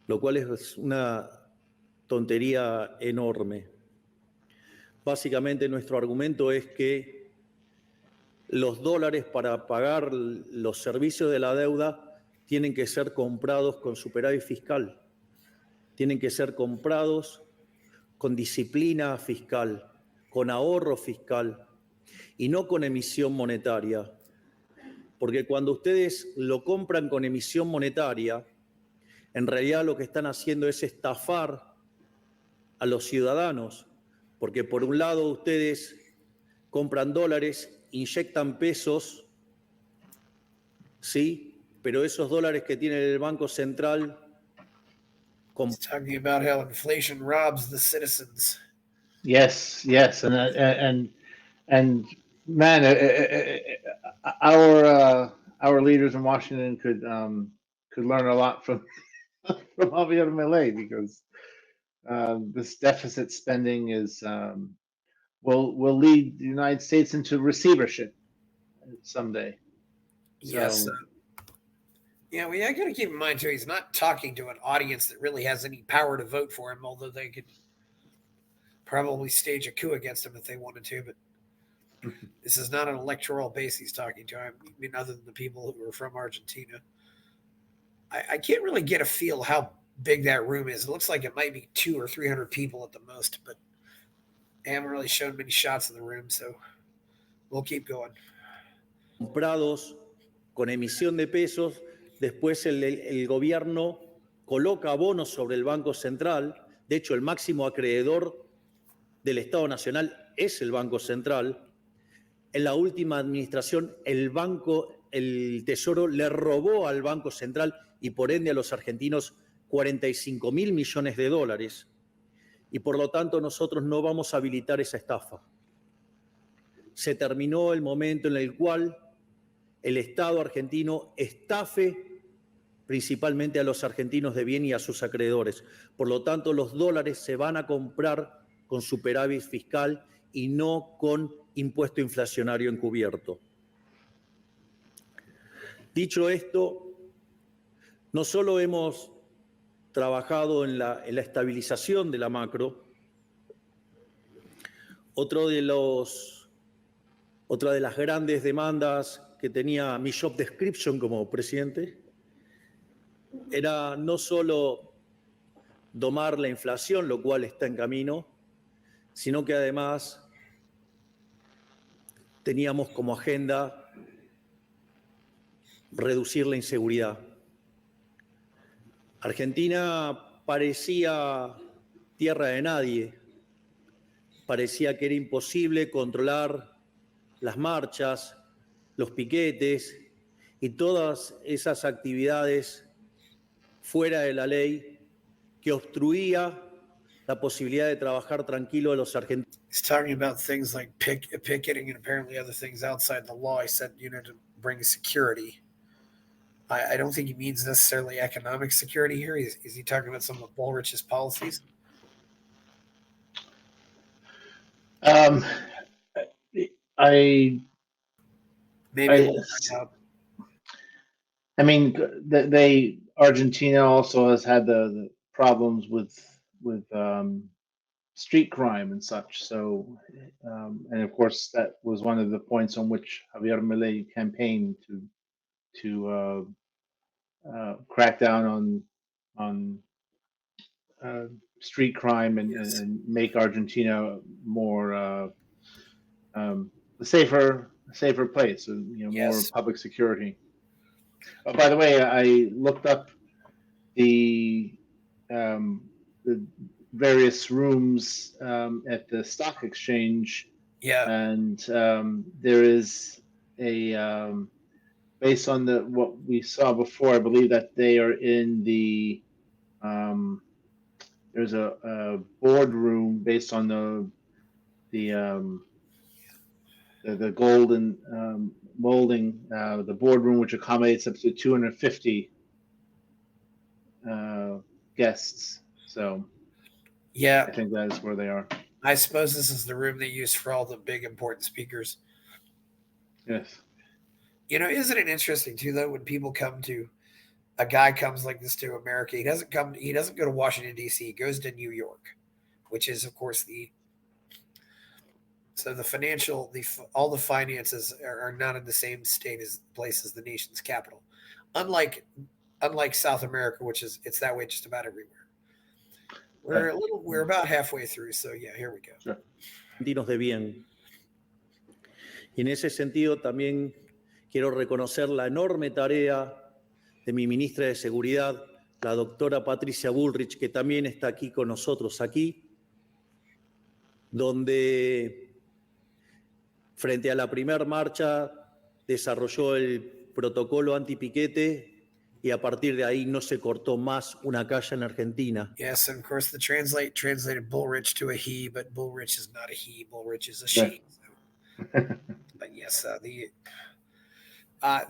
lo cual es una tontería enorme. Básicamente nuestro argumento es que los dólares para pagar los servicios de la deuda tienen que ser comprados con superávit fiscal, tienen que ser comprados con disciplina fiscal, con ahorro fiscal y no con emisión monetaria. Porque cuando ustedes lo compran con emisión monetaria, en realidad lo que están haciendo es estafar a los ciudadanos, porque por un lado ustedes compran dólares, inyectan pesos, ¿sí? Pero esos dólares que tiene el Banco Central... He's talking about how inflation robs the citizens. Yes, and man, our leaders in Washington could learn a lot from Javier Milei, because this deficit spending is will lead the United States into receivership someday. Yes. So, Yeah, I got to keep in mind too. He's not talking to an audience that really has any power to vote for him, although they could probably stage a coup against him if they wanted to. But this is not an electoral base he's talking to. I mean, other than the people who are from Argentina. I can't really get a feel how big that room is. It looks like it might be 200 or 300 people at the most, but they haven't really shown many shots of the room, so we'll keep going. Comprados con emisión de pesos, después el gobierno coloca bonos sobre el Banco Central. De hecho, el máximo acreedor del Estado Nacional es el Banco Central. En la última administración, el Tesoro le robó al Banco Central y por ende a los argentinos 45.000 millones de dólares. Y por lo tanto nosotros no vamos a habilitar esa estafa. Se terminó el momento en el cual el Estado argentino estafe principalmente a los argentinos de bien y a sus acreedores. Por lo tanto, los dólares se van a comprar con superávit fiscal y no con impuesto inflacionario encubierto. Dicho esto, no solo hemos trabajado en la estabilización de la macro, otra de las grandes demandas que tenía mi job description como presidente era no solo domar la inflación, lo cual está en camino, sino que además teníamos como agenda reducir la inseguridad. Argentina parecía tierra de nadie, parecía que era imposible controlar las marchas, los piquetes y todas esas actividades fuera de la ley que obstruía la posibilidad de trabajar tranquilo de los argentinos. He's talking about things like picketing and apparently other things outside the law. He said, to bring security. I don't think he means necessarily economic security here. Is he talking about some of Bullrich's policies? Argentina also has had the problems with street crime and such. So, and of course, that was one of the points on which Javier Milei campaigned to crack down on street crime and make Argentina more a safer place, more public security. By the way, I looked up the various rooms at the stock exchange. Yeah. And there is a based on what we saw before, I believe that they are in the there's a boardroom based on the golden molding, the boardroom, which accommodates up to 250 guests. So yeah, I think that is where they are. I suppose this is the room they use for all the big important speakers. Yes. Isn't it interesting too, though, when people a guy comes like this to America, he doesn't go to Washington, D.C., he goes to New York, which is, of course, all the finances are not in the same place as the nation's capital. Unlike South America, it's that way just about everywhere. We're about halfway through, so yeah, here we go. Sure. Argentinos de bien. Y en ese sentido también quiero reconocer la enorme tarea de mi ministra de Seguridad, la doctora Patricia Bullrich, que también está aquí con nosotros donde frente a la primera marcha desarrolló el protocolo antipiquete y a partir de ahí no se cortó más una calle en Argentina. Yes, and of course the translated Bullrich to a he, but Bullrich is not a he, Bullrich is a she. Yeah. But yes,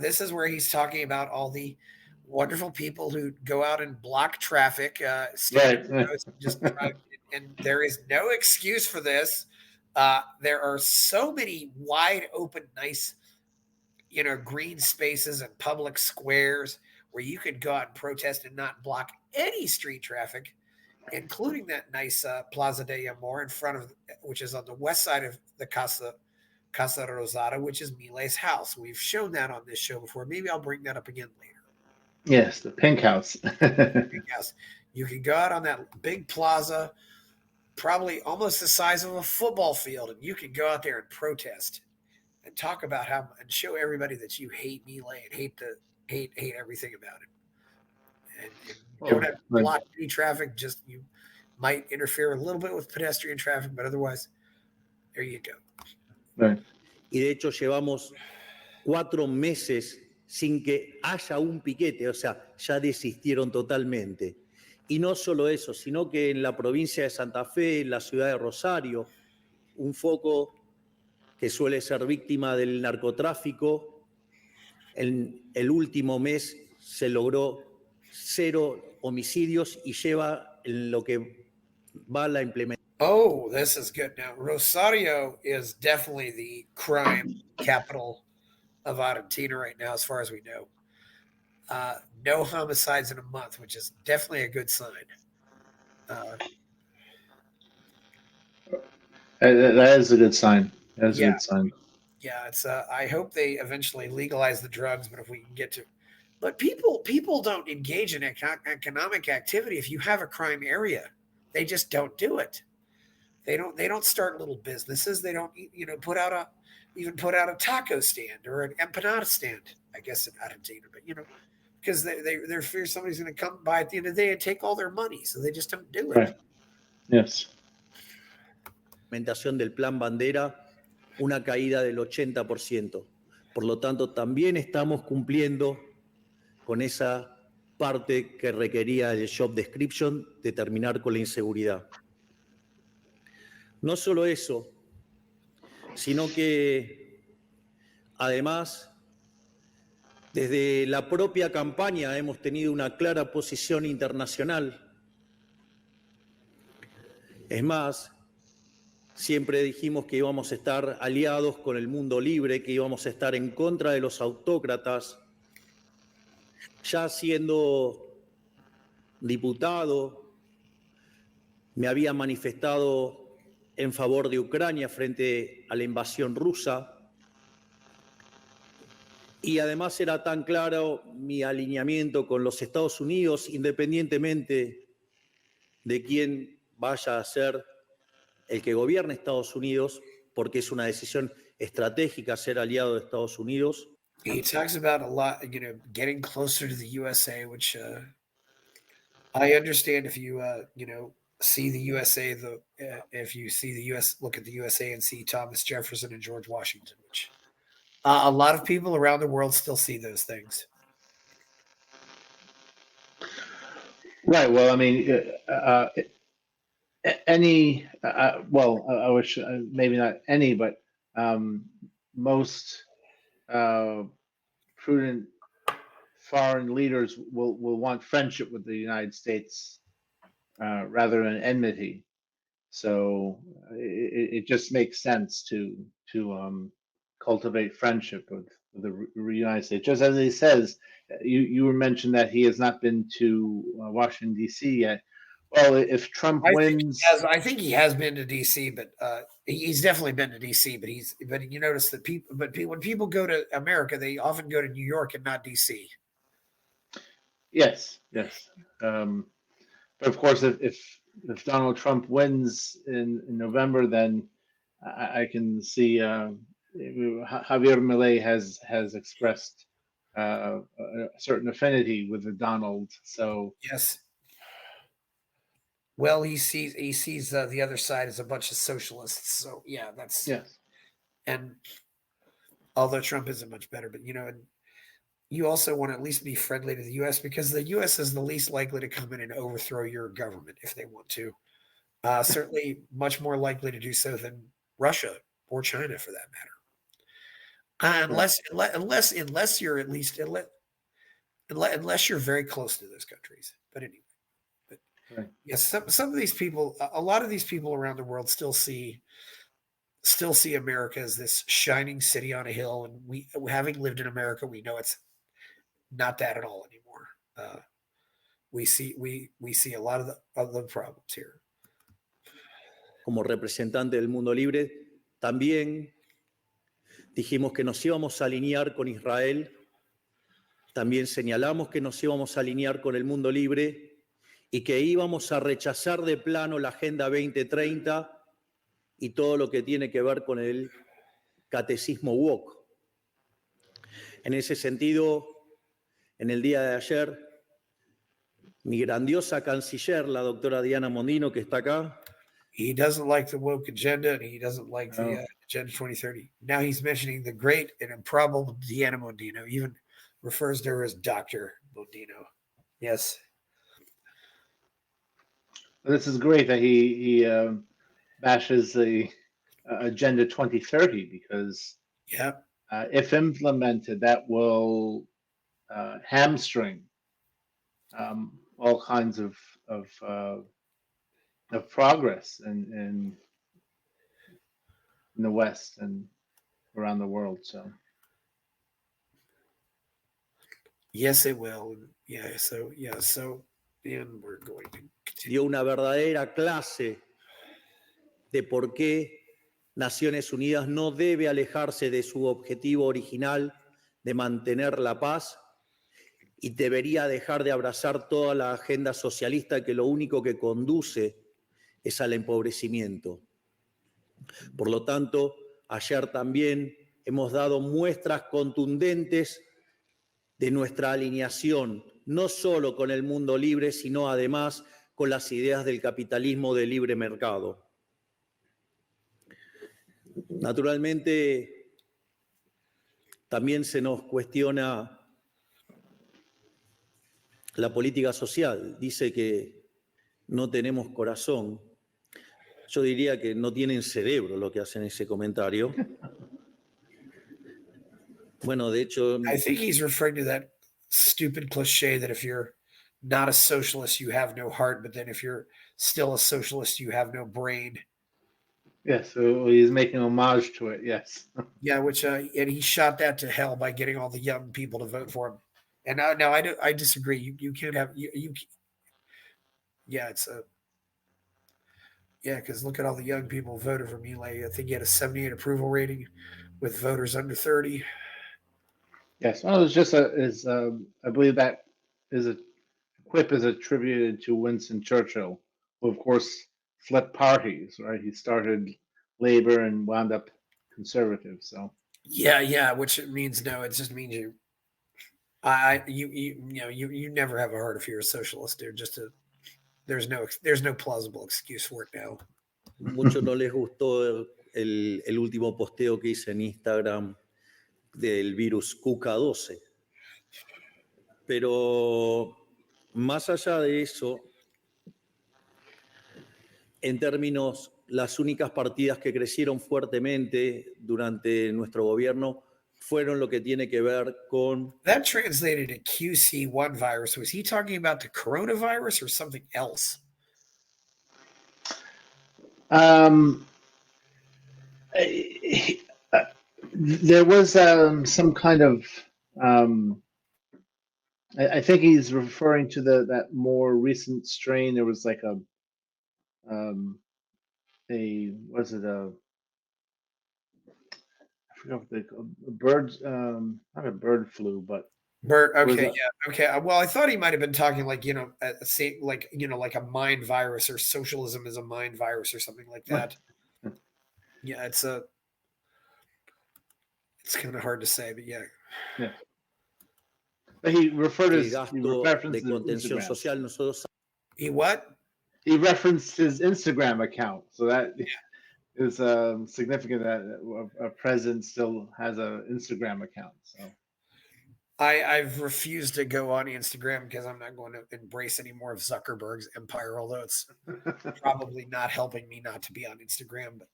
this is where he's talking about all the wonderful people who go out and block traffic, just drive, and there is no excuse for this. There are so many wide open, nice, green spaces and public squares where you could go out and protest and not block any street traffic, including that nice Plaza de Amor in front of, which is on the west side of the Casa Rosada, which is Milei's house. We've shown that on this show before. Maybe I'll bring that up again later. Yes, the Pink House. Pink House. You can go out on that big plaza, probably almost the size of a football field, and you can go out there and protest and talk about and show everybody that you hate Milei and hate everything about it. And you don't have to block any traffic, just you might interfere a little bit with pedestrian traffic, but otherwise, there you go. Right. Y de hecho llevamos 4 meses sin que haya un piquete, o sea, ya desistieron totalmente. Y no solo eso, sino que en la provincia de Santa Fe, en la ciudad de Rosario, un foco que suele ser víctima del narcotráfico, en el último mes se logró 0 homicidios y lleva en lo que va la implementación. Oh, this is good. Now, Rosario is definitely the crime capital of Argentina right now, as far as we know. No homicides in a month, which is definitely a good sign. That is a good sign. That's a good sign. Yeah, it's. I hope they eventually legalize the drugs, but if we can get to, but people don't engage in economic activity if you have a crime area. They just don't do it. They don't start little businesses. They don't put out a taco stand or an empanada stand. I guess in Argentina, but because they're fear somebody's going to come by at the end of the day and take all their money, so they just don't do it. Right. Yes. Implementación del Plan Bandera, una caída del 80%. Por lo tanto, también estamos cumpliendo con esa parte que requería el job description de terminar con la inseguridad. No solo eso, sino que además, desde la propia campaña hemos tenido una clara posición internacional. Es más, siempre dijimos que íbamos a estar aliados con el mundo libre, que íbamos a estar en contra de los autócratas. Ya siendo diputado, me había manifestado en favor de Ucrania frente a la invasión rusa. Y además era tan claro mi alineamiento con los Estados Unidos, independientemente de quién vaya a ser el que gobierne Estados Unidos, porque es una decisión estratégica ser aliado de Estados Unidos. He talks about a lot, getting closer to the USA, which I understand if you, see the USA, if you see the US, look at the USA and see Thomas Jefferson and George Washington, which a lot of people around the world still see those things. Right. Well, I mean, I wish maybe not any, but most prudent foreign leaders will want friendship with the United States rather than enmity. So it just makes sense to cultivate friendship with the United States. Just as he says, you mentioned that he has not been to Washington D.C. yet. Well, if Trump wins, I think he has been to D.C., but he's definitely been to D.C. But you notice that when people go to America, they often go to New York and not D.C. Yes. But of course, if Donald Trump wins in November, then I can see Javier Milei has expressed a certain affinity with the Donald. So yes. Well, he sees the other side as a bunch of socialists. So yeah, that's yes. And although Trump isn't much better, but you also want to at least be friendly to the U.S. because the U.S. is the least likely to come in and overthrow your government if they want to. Certainly, much more likely to do so than Russia or China, for that matter. Unless you're at least unless you're very close to those countries. But anyway, Right. yes, some of these people, a lot of these people around the world still see America as this shining city on a hill, and we, having lived in America, we know it's not that at all anymore. We see a lot of the problems here. Como representante del mundo libre, también dijimos que nos íbamos a alinear con Israel, también señalamos que nos íbamos a alinear con el mundo libre y que íbamos a rechazar de plano la Agenda 2030 y todo lo que tiene que ver con el catecismo woke. En ese sentido, en el día de ayer, mi grandiosa canciller, la doctora Diana Mondino, que está acá, He doesn't like the woke agenda, and he doesn't like the Agenda 2030. Now he's mentioning the great and improbable Diana Mondino, even refers to her as Dr. Mondino. Yes. This is great that he bashes the Agenda 2030 because if implemented, that will hamstring all kinds of progress in the West and around the world. So yes, it will. So then we're going to continue. dio una verdadera clase de por qué Naciones Unidas no debe alejarse de su objetivo original de mantener la paz y debería dejar de abrazar toda la agenda socialista que lo único que conduce es al empobrecimiento. Por lo tanto, ayer también hemos dado muestras contundentes de nuestra alineación, no solo con el mundo libre, sino además con las ideas del capitalismo de libre mercado. Naturalmente, también se nos cuestiona la política social. Dice que no tenemos corazón. Yo diría que no tienen cerebro lo que hacen ese comentario. Bueno, de hecho... I think he's referring to that stupid cliche that if you're not a socialist, you have no heart, but then if you're still a socialist, you have no brain. yes, so he's making homage to it. Yes. Yeah, which and he shot that to hell by getting all the young people to vote for him. And now I disagree. You can't have you. Yeah, it's a. Yeah, because look at all the young people who voted for Milei. I think he had a 78 approval rating with voters under 30. Yes, well, it's just I believe that quip is attributed to Winston Churchill, who of course flipped parties, right? He started Labor and wound up Conservative. So yeah, which it means no, it just means you never have a heart if you're a socialist. There's no plausible excuse for it now. Mucho no les gustó el último posteo que hice en Instagram del virus QK12. Pero más allá de eso, en términos, las únicas partidas que crecieron fuertemente durante nuestro gobierno fueron lo que tiene que ver con... That translated to QC1 virus. Was he talking about the coronavirus or something else? There was some kind of I think he's referring to that more recent strain. There was like a I forgot what they call a bird, not a bird flu, but Bert, okay, okay. Well, I thought he might have been talking like like a mind virus or socialism is a mind virus or something like that. Yeah, it's kind of hard to say, but yeah. But he referred el his gasto he de referenced his contención Instagram. social. Nosotros He what? He referenced his Instagram account, so that is significant that a president still has an Instagram account. So I've refused to go on Instagram because I'm not going to embrace any more of Zuckerberg's empire, although it's probably not helping me not to be on Instagram, but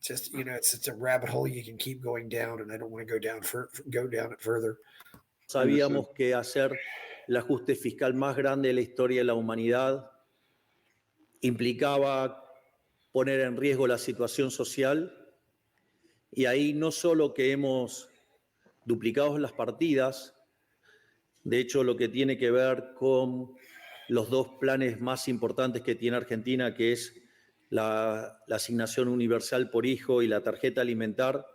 just it's a rabbit hole you can keep going down, and I don't want to go down it further. Sabíamos que hacer el ajuste fiscal más grande de la historia de la humanidad implicaba poner en riesgo la situación social, y ahí no solo que hemos duplicado las partidas, de hecho lo que tiene que ver con los dos planes más importantes que tiene Argentina, que es la asignación universal por hijo y la tarjeta alimentar,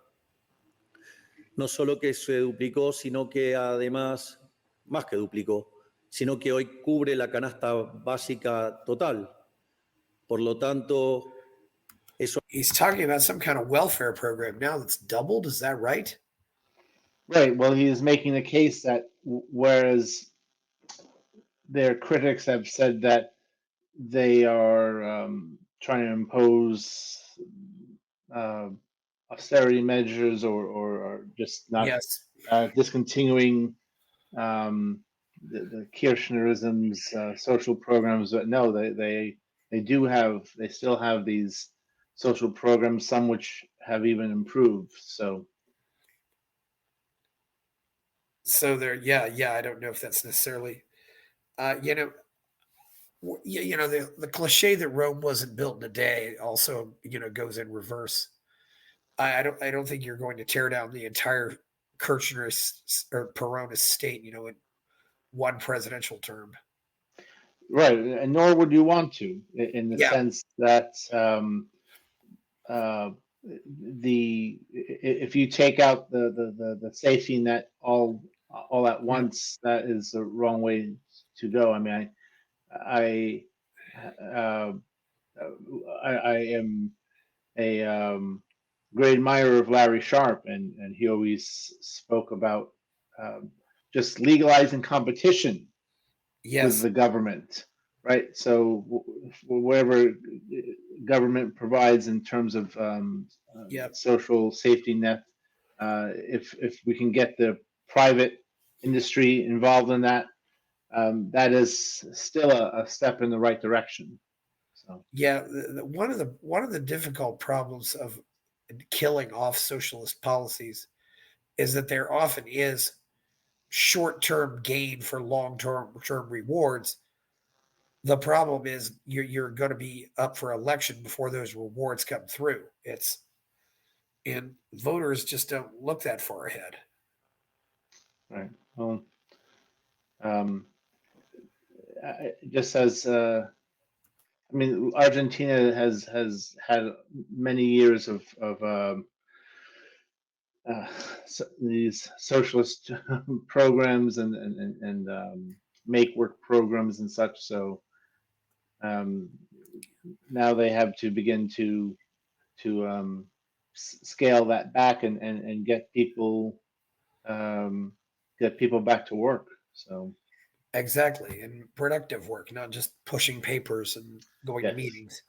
no solo que se duplicó, sino que además, más que duplicó, sino que hoy cubre la canasta básica total. Por lo tanto, eso... He's talking about some kind of welfare program now that's doubled. Is that right? Right. Well, he is making the case that whereas their critics have said that they are trying to impose austerity measures or just not Yes. Discontinuing the Kirchnerism's social programs, but no, they still have these social programs, some which have even improved. So They're I don't know if that's necessarily the cliche that Rome wasn't built in a day also goes in reverse. I don't think you're going to tear down the entire Kirchnerist or Peronist state in one presidential term. right, and nor would you want to, in the sense that if you take out the safety net all at once, that is the wrong way to go. I mean, I am a great admirer of Larry Sharp, and he always spoke about just legalizing competition with the government, right? So whatever government provides in terms of social safety net, if we can get the private industry involved in that, that is still a step in the right direction. So one of the difficult problems of killing off socialist policies is that there often is short-term gain for long-term rewards. The problem is you're going to be up for election before those rewards come through. And voters just don't look that far ahead. Right. Well, just as I mean, Argentina has had many years of these socialist programs and make work programs and such. So now they have to begin to scale that back and get people back to work. So exactly, and productive work, not just pushing papers and going to meetings.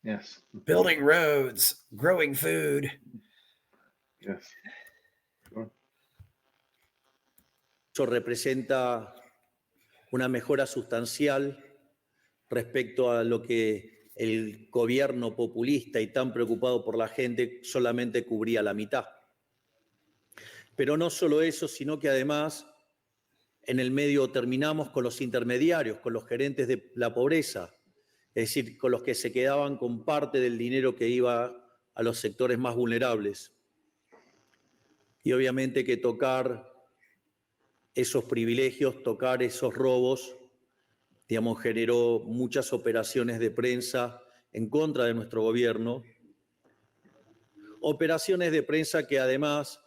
Yes. Building roads, growing food. Yes. Sure. Eso representa una mejora sustancial respecto a lo que el gobierno populista y tan preocupado por la gente solamente cubría la mitad. Pero no solo eso, sino que además en el medio terminamos con los intermediarios, con los gerentes de la pobreza, es decir, con los que se quedaban con parte del dinero que iba a los sectores más vulnerables. Y obviamente que tocar esos privilegios, tocar esos robos, digamos, generó muchas operaciones de prensa en contra de nuestro gobierno, operaciones de prensa que además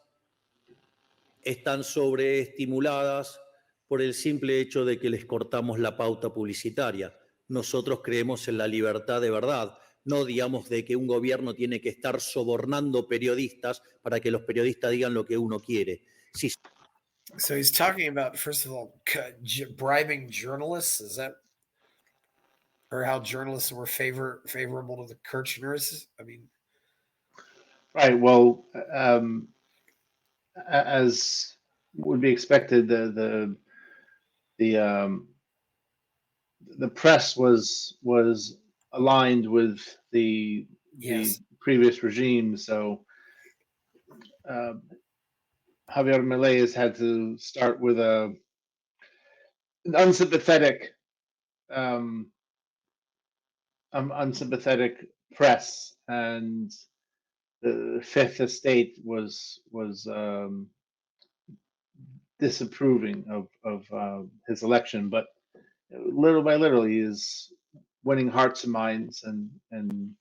están sobreestimuladas por el simple hecho de que les cortamos la pauta publicitaria. Nosotros creemos en la libertad de verdad, no digamos de que un gobierno tiene que estar sobornando periodistas para que los periodistas digan lo que uno quiere. Si... So he's talking about, first of all, bribing journalists. Is that, or how journalists were favorable to the Kirchnerists? I mean, right. Well, as would be expected, the press was aligned with the previous regime. So Javier Milei has had to start with an unsympathetic, unsympathetic press, and the Fifth Estate was disapproving of his election, but little by little he is winning hearts and minds, and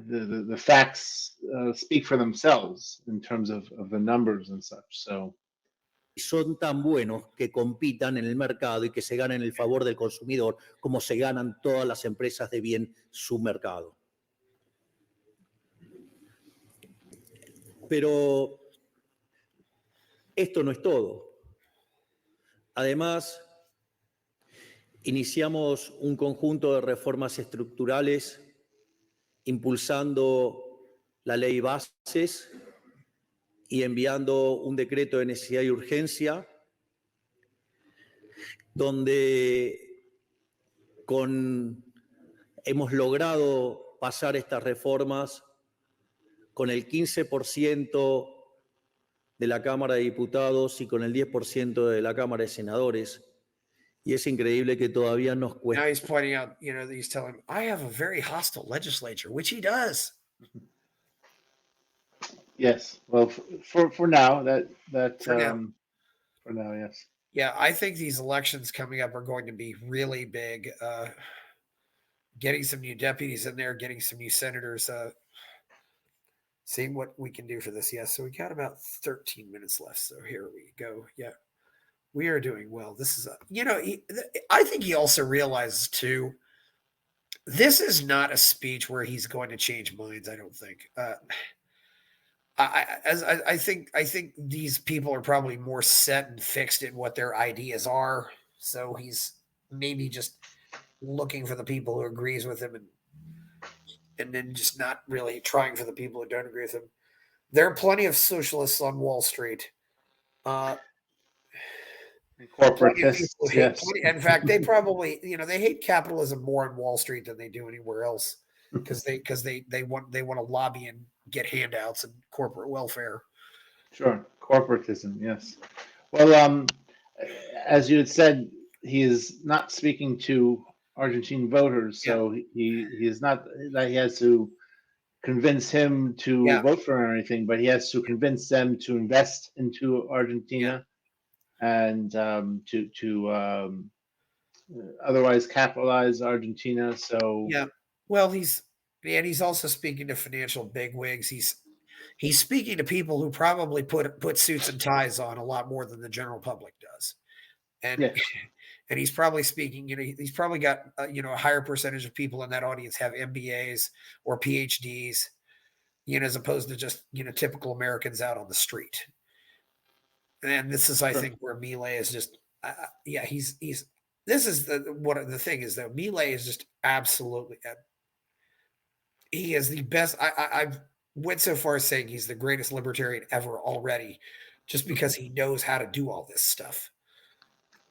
the facts speak for themselves in terms of the numbers and such. So son tan buenos que compitan en el mercado y que se ganen el favor del consumidor como se ganan todas las empresas de bien su mercado. Pero esto no es todo. Además, iniciamos un conjunto de reformas estructurales impulsando la ley bases y enviando un decreto de necesidad y urgencia donde hemos logrado pasar estas reformas con el 15% de la Cámara de Diputados y con el 10% de la Cámara de Senadores. Y es increíble que todavía nos cuesta. Now he's pointing out, that he's telling him, I have a very hostile legislature, which he does. yes, well, for now, for now, yes. Yeah, I think these elections coming up are going to be really big. Getting some new deputies in there, getting some new senators, seeing what we can do for this. Yeah, so we got about 13 minutes left. So here we go. Yeah, we are doing well. This is, I think he also realizes too, this is not a speech where he's going to change minds. I don't think. I think these people are probably more set and fixed in what their ideas are. So he's maybe just looking for the people who agrees with him and then just not really trying for the people who don't agree with him. There are plenty of socialists on Wall Street. Corporatists, yes. In fact, they probably, they hate capitalism more on Wall Street than they do anywhere else because they want to lobby and get handouts and corporate welfare. Sure, corporatism, yes. Well, as you had said, he is not speaking to Argentine voters, so he is not that he has to convince him to vote for him or anything, but he has to convince them to invest into Argentina and to otherwise capitalize Argentina. So well, he's also speaking to financial bigwigs. He's speaking to people who probably put suits and ties on a lot more than the general public does, and and he's probably speaking. He's probably got a higher percentage of people in that audience have MBAs or PhDs, as opposed to just typical Americans out on the street. And this is, I think, where Milei is just, he's. This is the thing is though, Milei is just absolutely. He is the best. I've went so far as saying he's the greatest libertarian ever already, just because he knows how to do all this stuff.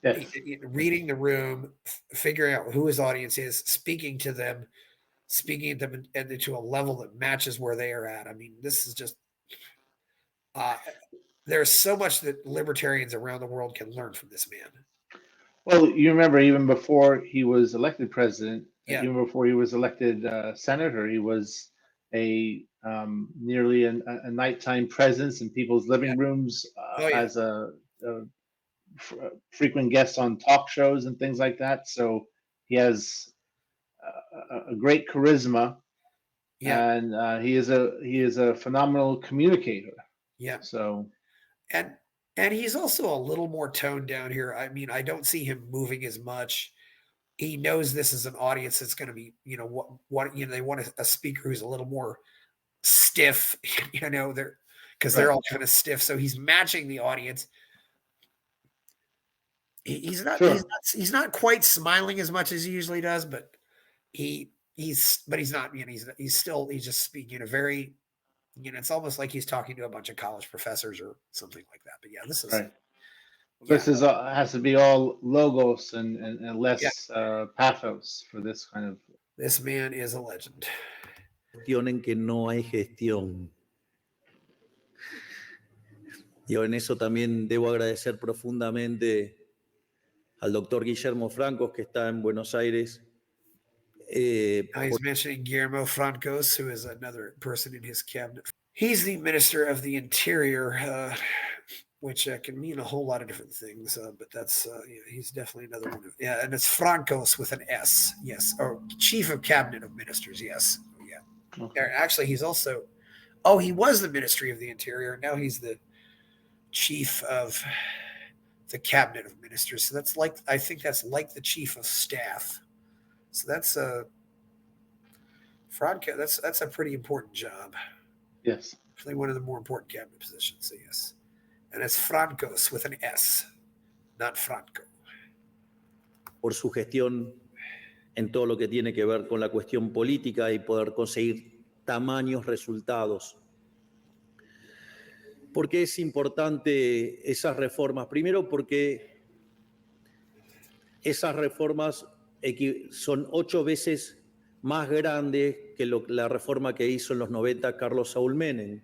Yes. Reading the room, figuring out who his audience is, speaking to them and to a level that matches where they are at. I mean, this is just. There's so much that libertarians around the world can learn from this man. Well, you remember even before he was elected president, even before he was elected senator, he was a nearly a nighttime presence in people's living rooms as a frequent guest on talk shows and things like that. So he has a great charisma, and he is a phenomenal communicator. Yeah. So. And he's also a little more toned down here. I mean, I don't see him moving as much. He knows this is an audience that's going to be, they want a speaker who's a little more stiff, they're all kind of stiff. So he's matching the audience. He's not quite smiling as much as he usually does, but he's not, he's just speaking very. It's almost like he's talking to a bunch of college professors or something like that. But this is right. This is has to be all logos and less pathos for this kind of. This man is a legend. En que no hay gestión. Y en eso también debo agradecer profundamente al doctor Guillermo Francos, que está en Buenos Aires. He's mentioning Guillermo Francos, who is another person in his cabinet. He's the Minister of the Interior, which can mean a whole lot of different things, but that's he's definitely another one. And it's Francos with an S, yes, or Chief of Cabinet of Ministers, yes, yeah. Okay. Actually, he's also, he was the Ministry of the Interior. Now he's the Chief of the Cabinet of Ministers. So that's like, I think that's like the Chief of Staff. So that's that's a pretty important job. Yes. Actually, one of the more important cabinet positions. So yes. And it's Francos with an S, not Franco. Por su gestión en todo lo que tiene que ver con la cuestión política y poder conseguir tamaños resultados. ¿Por qué es importante esas reformas? Primero porque esas reformas son 8 veces más grandes que la reforma que hizo en los 90 Carlos Saúl Menem,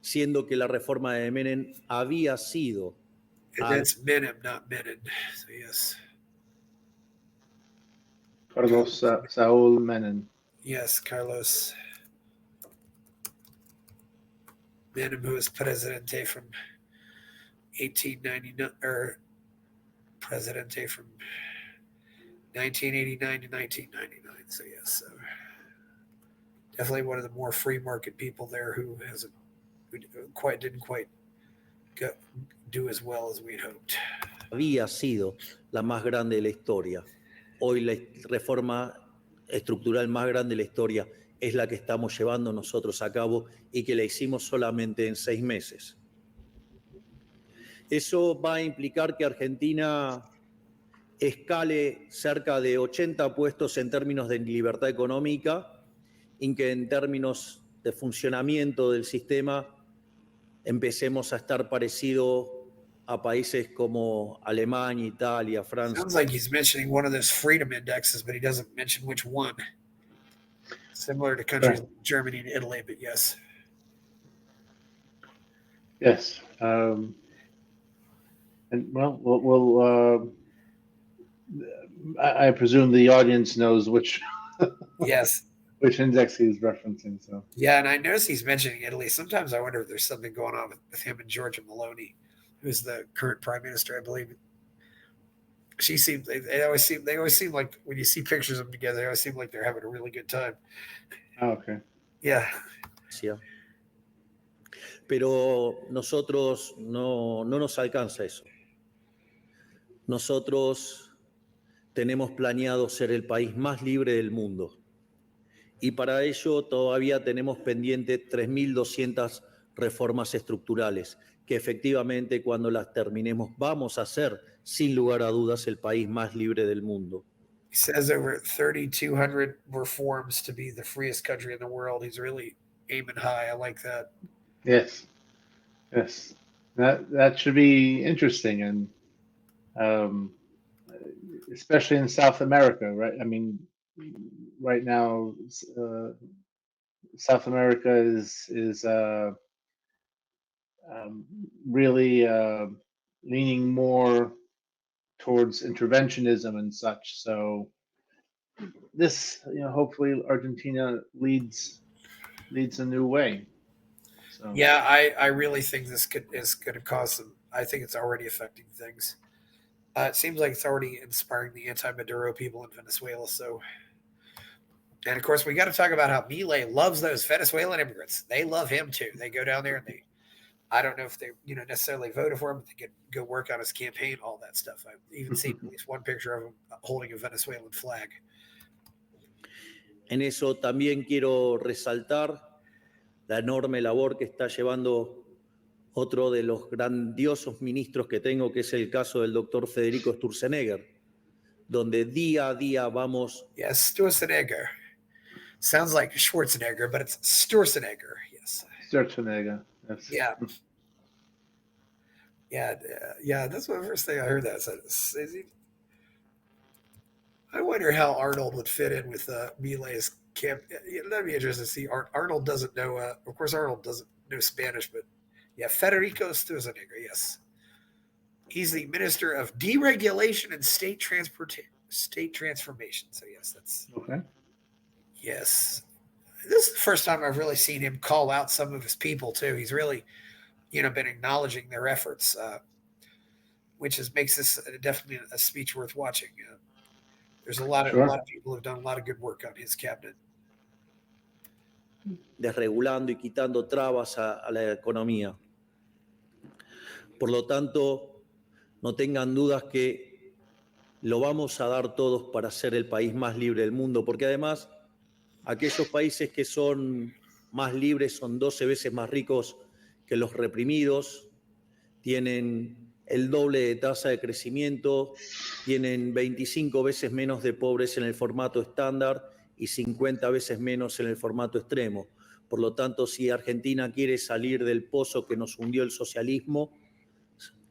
siendo que la reforma de Menem había sido... It's Menem, not Menem. So yes. Carlos Saúl Menem. Yes, Carlos Menem, who was presidente from 1899, or presidente from 1989 to 1999. So yes, definitely one of the more free market people there who didn't quite do as well as we'd hoped. Había sido la más grande de la historia. Hoy la reforma estructural más grande de la historia es la que estamos llevando nosotros a cabo y que la hicimos solamente en 6 meses. Eso va a implicar que Argentina escale cerca de 80 puestos en términos de libertad económica y que en términos de funcionamiento del sistema empecemos a estar parecido a países como Alemania, Italia, Francia. Sounds like he's mentioning one of those freedom indexes, but he doesn't mention which one. Similar to countries like Germany and Italy, but yes. Yes. And well, we'll I presume the audience knows which yes, which index he's referencing. So yeah, and I notice he's mentioning Italy. Sometimes I wonder if there's something going on with him and Giorgia Meloni, who's the current prime minister, I believe. She seems they always seem like when you see pictures of them together, they always seem like they're having a really good time. Oh, okay. Yeah. Pero nosotros no nos alcanza eso. Nosotros tenemos planeado ser el país más libre del mundo y para ello todavía tenemos pendiente 3.200 reformas estructurales que efectivamente cuando las terminemos vamos a ser sin lugar a dudas el país más libre del mundo. He says over 3,200 reforms to be the freest country in the world. He's really aiming high. I like that. Yes. That should be interesting, and especially in South America, right? I mean, right now, South America is really leaning more towards interventionism and such. So this, hopefully Argentina leads a new way. So. Yeah, I really think this is going to cause some. I think it's already affecting things. It seems like it's already inspiring the anti-Maduro people in Venezuela. So, and of course, we got to talk about how Milei loves those Venezuelan immigrants. They love him too. They go down there and I don't know if they necessarily voted for him, but they could go work on his campaign, all that stuff. I've even seen at least one picture of him holding a Venezuelan flag. En eso también quiero resaltar la enorme labor que está llevando otro de los grandiosos ministros que tengo, que es el caso del doctor Federico Sturzenegger, donde día a día vamos... Yes, Sturzenegger. Sounds like Schwarzenegger, but it's Sturzenegger, yes. Sturzenegger, yes. Yeah, that's the first thing I heard that. I wonder how Arnold would fit in with Milei's camp. That'd be interesting to see. Arnold doesn't know, of course, Arnold doesn't know Spanish, but Yeah, Federico Sturzenegger, yes. He's the Minister of Deregulation and State Transformation. So yes, that's Okay. yes. This is the first time I've really seen him call out some of his people too. He's really, been acknowledging their efforts, which makes this definitely a speech worth watching. There's a lot of people who've done a lot of good work on his cabinet. Desregulando y quitando trabas a la economía. Por lo tanto, no tengan dudas que lo vamos a dar todos para ser el país más libre del mundo, porque además aquellos países que son más libres son 12 veces más ricos que los reprimidos, tienen el doble de tasa de crecimiento, tienen 25 veces menos de pobres en el formato estándar y 50 veces menos en el formato extremo. Por lo tanto, si Argentina quiere salir del pozo que nos hundió el socialismo,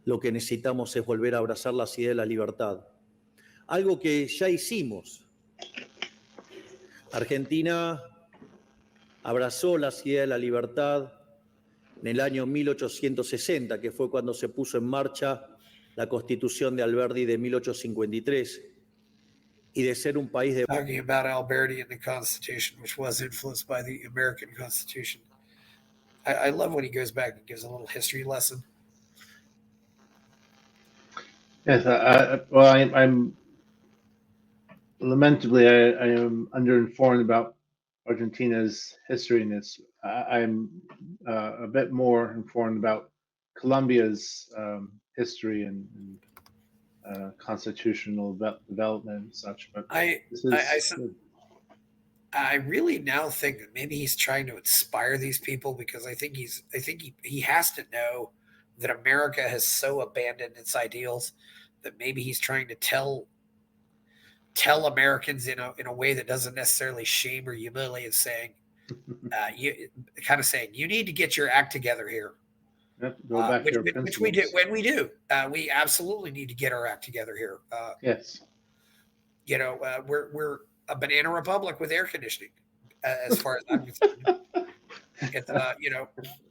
lo que necesitamos es volver a abrazar las ideas de la libertad. Algo que ya hicimos. Argentina abrazó las ideas de la libertad en el año 1860, que fue cuando se puso en marcha la Constitución de Alberdi de 1853, y de ser un país de... Talking about Alberti and the Constitution, which was influenced by the American Constitution. I love when he goes back and gives a little history lesson. Yes, I'm lamentably I am underinformed about Argentina's history in this. I'm a bit more informed about Colombia's history and constitutional development and such. But I really now think that maybe he's trying to inspire these people, because I think he has to know that America has so abandoned its ideals that maybe he's trying to tell Americans in a way that doesn't necessarily shame or humiliate, saying, you need to get your act together here. Yep, go back to your which we do. When we do, we absolutely need to get our act together here. Yes. We're a banana republic with air conditioning, as far as I'm concerned. It's,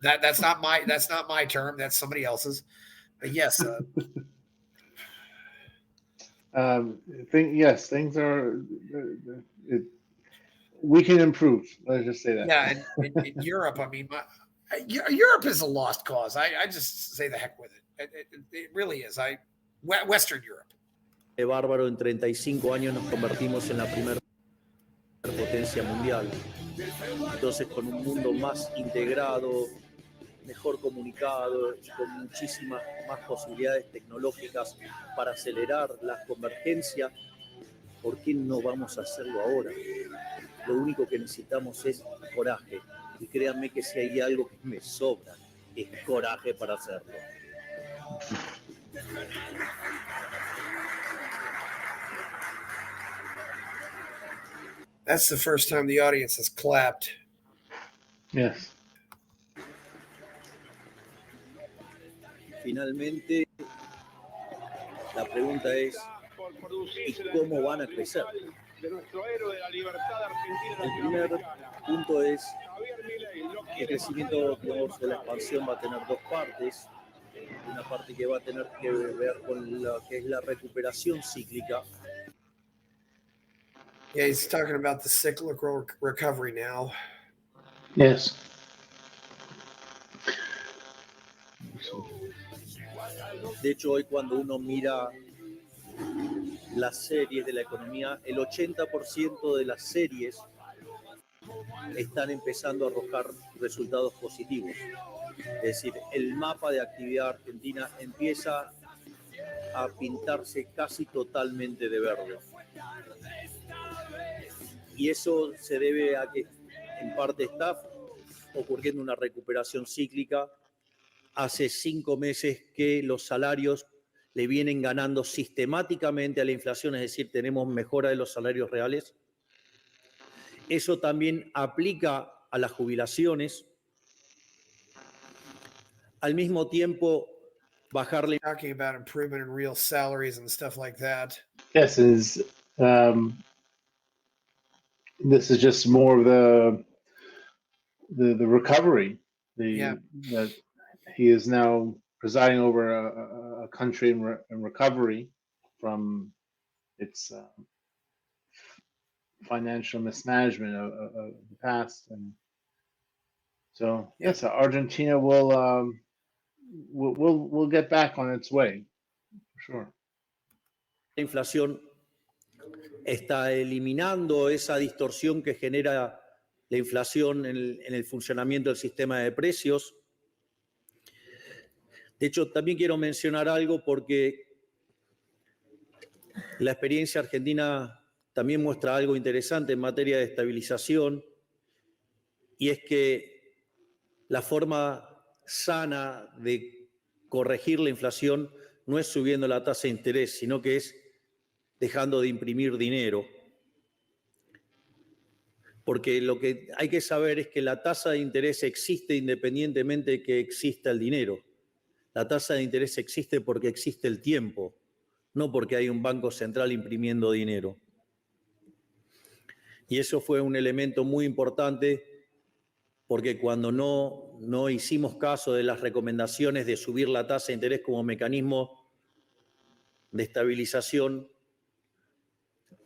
that's not my term. That's somebody else's. But yes. Things are. We can improve. Let's just say that. Yeah, in Europe, I mean, Europe is a lost cause. I just say the heck with it. It really is. Western Europe. Bárbaro, en 35 años nos convertimos en la primera potencia mundial. Entonces, con un mundo más integrado, mejor comunicado y con muchísimas más posibilidades tecnológicas para acelerar la convergencia, ¿por qué no vamos a hacerlo ahora? Lo único que necesitamos es coraje. Y créanme que si hay algo que me sobra, es coraje para hacerlo. That's the first time the audience has clapped. Yes. Finalmente, la pregunta es, ¿y cómo van a crecer? El primer punto es, el crecimiento, digamos, de la expansión va a tener dos partes. Una parte que va a tener que ver con lo que es la recuperación cíclica. Yeah, he's talking about the cyclical recovery now. Yes. De hecho, hoy cuando uno mira las series de la economía, el 80% de las series están empezando a arrojar resultados positivos. Es decir, el mapa de actividad argentina empieza a pintarse casi totalmente de verde. Y eso se debe a que en parte está ocurriendo una recuperación cíclica. Hace 5 meses que los salarios le vienen ganando sistemáticamente a la inflación, es decir, tenemos mejora de los salarios reales. Eso también aplica a las jubilaciones. Al mismo tiempo, bajarle... Talking about improvement in real salaries and stuff like that. Yes, this is just more of the recovery. he is now presiding over a country in recovery from its financial mismanagement of the past, and so yes, Argentina will get back on its way, for sure. La inflación está eliminando esa distorsión que genera la inflación en el funcionamiento del sistema de precios. De hecho, también quiero mencionar algo porque la experiencia argentina también muestra algo interesante en materia de estabilización, y es que la forma sana de corregir la inflación no es subiendo la tasa de interés, sino que es dejando de imprimir dinero. Porque lo que hay que saber es que la tasa de interés existe independientemente de que exista el dinero. La tasa de interés existe porque existe el tiempo, no porque hay un banco central imprimiendo dinero. Y eso fue un elemento muy importante, porque cuando no hicimos caso de las recomendaciones de subir la tasa de interés como mecanismo de estabilización,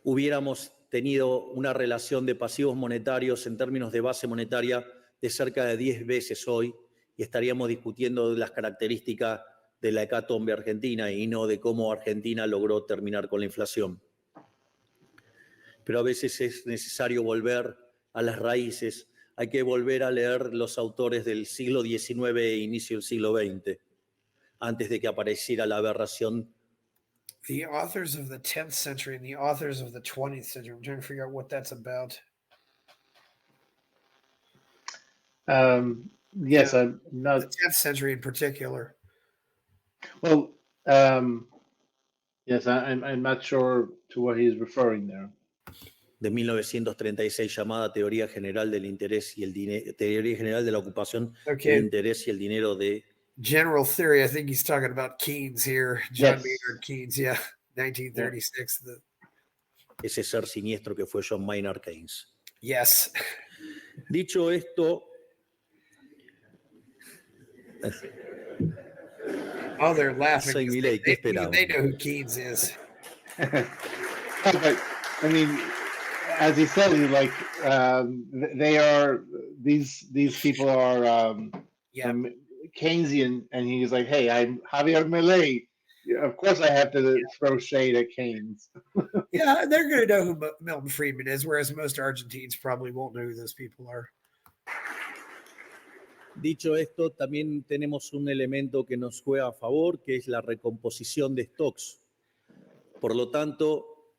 hubiéramos tenido una relación de pasivos monetarios en términos de base monetaria de cerca de 10 veces hoy, y estaríamos discutiendo las características de la hecatombe argentina y no de cómo Argentina logró terminar con la inflación. Pero a veces es necesario volver a las raíces. Hay que volver a leer los autores del siglo XIX e inicio del siglo XX, antes de que apareciera la aberración. The authors of the 10th century and the authors of the 20th century. I'm trying to figure out what that's about. Yes, Yeah, I'm not. The 10th century in particular. Well, yes, I'm not sure to what he's referring there. De 1936, llamada Teoría General del Interés y el Dinero, Teoría General de la Ocupación, Okay. el Interés y el Dinero de... General theory. I think he's talking about Keynes here. John Yes. Maynard Keynes, yeah, 1936. Yeah. Ese ser siniestro que fue John Maynard Keynes. Yes. Dicho esto... Oh, they're laughing. Soy Milei, ¿qué esperaba? They know who Keynes is. But I mean, as he said, they are these people are Keynesian, and he's like, hey, I'm Javier Milei. Of course, I have to throw shade at Keynes. Yeah, they're going to know who Milton Friedman is, whereas most Argentines probably won't know who those people are. Dicho esto, también tenemos un elemento que nos juega a favor, que es la recomposición de stocks. Por lo tanto,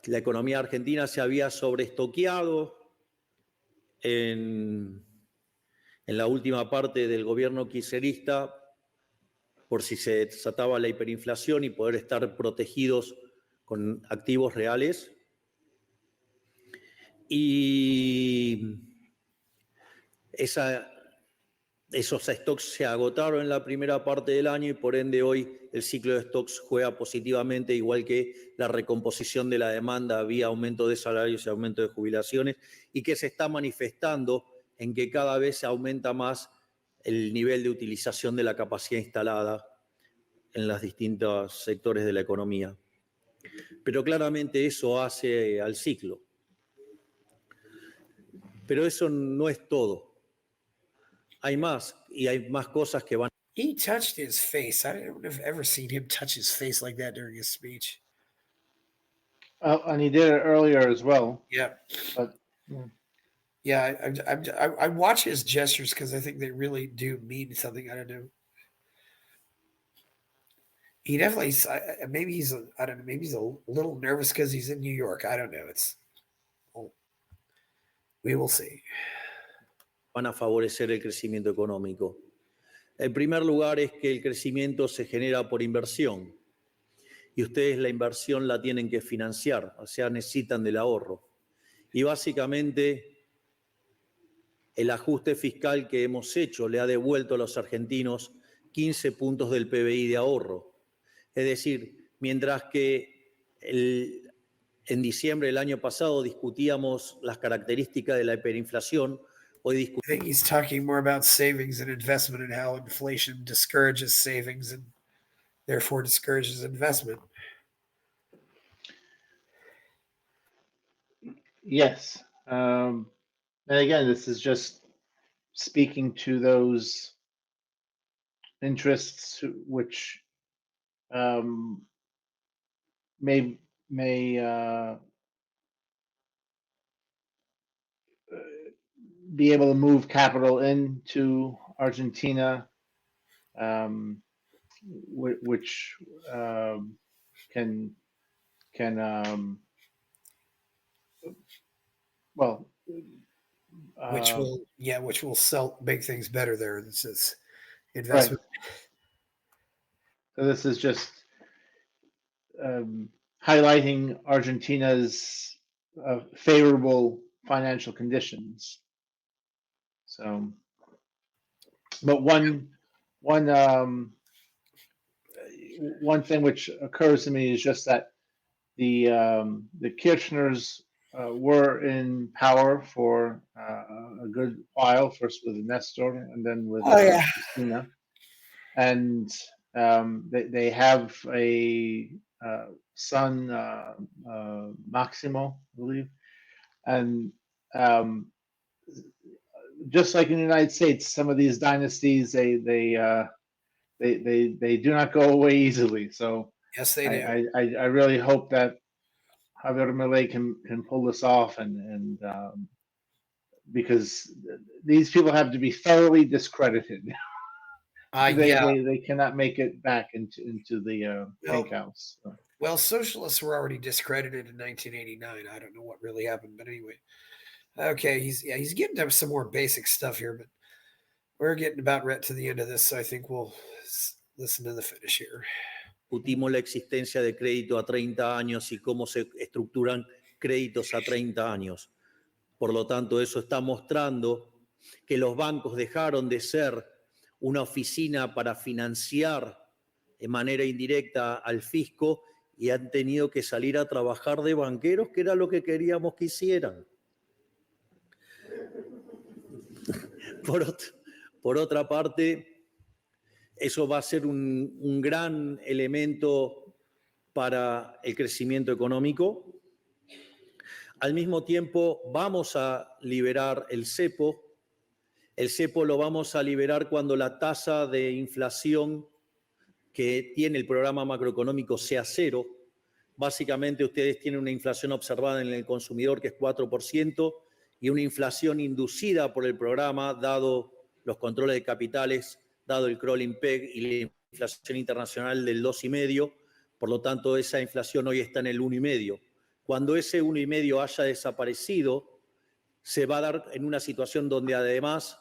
la economía argentina se había sobreestoqueado en la última parte del gobierno kirchnerista por si se desataba la hiperinflación y poder estar protegidos con activos reales. Y esos stocks se agotaron en la primera parte del año, y por ende hoy el ciclo de stocks juega positivamente, igual que la recomposición de la demanda vía aumento de salarios y aumento de jubilaciones, y que se está manifestando en que cada vez se aumenta más el nivel de utilización de la capacidad instalada en los distintos sectores de la economía. Pero claramente eso hace al ciclo. Pero eso no es todo. Hay más, y hay más cosas que van. He touched his face. I don't know if I've ever seen him touch his face like that during his speech. And he did it earlier as well. Yeah. But, yeah, I watch his gestures because I think they really do mean something. I don't know. He definitely, maybe he's, I don't know, maybe he's a little nervous because he's in New York. I don't know. We will see. Van a favorecer el crecimiento económico. En primer lugar es que el crecimiento se genera por inversión, y ustedes la inversión la tienen que financiar, o sea, necesitan del ahorro. Y básicamente el ajuste fiscal que hemos hecho le ha devuelto a los argentinos 15 puntos del PBI de ahorro. Es decir, mientras que en diciembre del año pasado discutíamos las características de la hiperinflación, hoy I discutimos. think he's talking more about savings and investment and how inflation discourages savings and therefore discourages investment. Yes. And again, this is just speaking to those interests which may be able to move capital into Argentina, which can well, which will sell make things better there. This is right. investment. So this is just highlighting Argentina's favorable financial conditions. So, but one thing which occurs to me is just that the Kirchners were in power for a good while, first with Nestor and then with Cristina, and they have a son, Maximo, I believe, and just like in the United States, some of these dynasties they do not go away easily. So Yes, they do. I really hope that Javier Milei can pull this off, and because these people have to be thoroughly discredited. They cannot make it back into the tank house. So. Well, socialists were already discredited in 1989. I don't know what really happened, but anyway. Okay, he's getting to some more basic stuff here, but we're getting about right to the end of this, so I think we'll listen to the finish here. Discutimos la existencia de crédito a 30 años y cómo se estructuran créditos a 30 años. Por lo tanto, eso está mostrando que los bancos dejaron de ser una oficina para financiar de manera indirecta al fisco y han tenido que salir a trabajar de banqueros, que era lo que queríamos que hicieran. Por otra parte, eso va a ser un gran elemento para el crecimiento económico. Al mismo tiempo, vamos a liberar el cepo. El cepo lo vamos a liberar cuando la tasa de inflación que tiene el programa macroeconómico sea cero. Básicamente, ustedes tienen una inflación observada en el consumidor que es 4% y una inflación inducida por el programa, dado los controles de capitales, dado el crawling peg y la inflación internacional del 2,5%. Por lo tanto, esa inflación hoy está en el 1,5%. Cuando ese 1,5% haya desaparecido, se va a dar en una situación donde además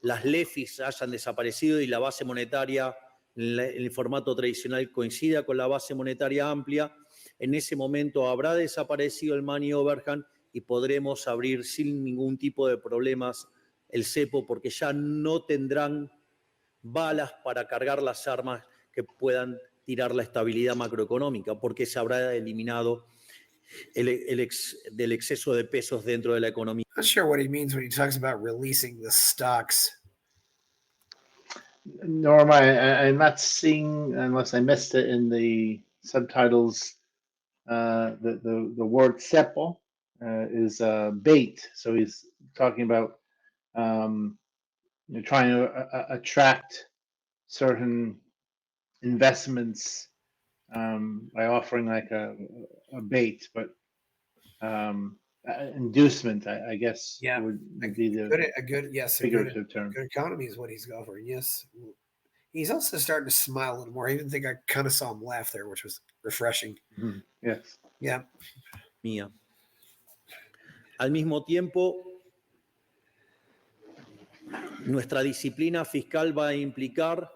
las LEFIs hayan desaparecido y la base monetaria en el formato tradicional coincida con la base monetaria amplia. En ese momento habrá desaparecido el money overhang y podremos abrir sin ningún tipo de problemas el cepo, porque ya no tendrán balas para cargar las armas que puedan tirar la estabilidad macroeconómica, porque se habrá eliminado del exceso de pesos dentro de la economía. I'm not sure what he means when he talks about releasing the stocks. Norma, I'm not seeing, unless I missed it in the subtitles, the word cepo is bait. So he's talking about trying to attract certain investments by offering like a bait, but inducement, I guess, would be the figurative term. Good economy is what he's offering. Yes, he's also starting to smile a little more. I even think I kind of saw him laugh there, which was refreshing. Mm-hmm. Yes. Yeah. Mía. Al mismo tiempo, nuestra disciplina fiscal va a implicar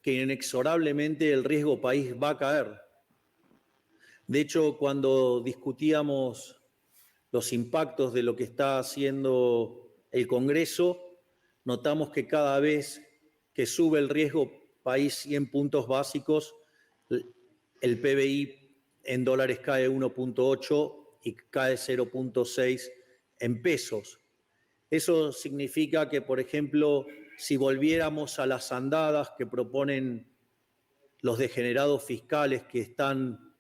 que inexorablemente el riesgo país va a caer. De hecho, cuando discutíamos los impactos de lo que está haciendo el Congreso, notamos que cada vez que sube el riesgo país 100 puntos básicos, el PBI en dólares cae 1,8 y cae 0,6 en pesos. Eso significa que, por ejemplo, si volviéramos a las andadas que proponen los degenerados fiscales que están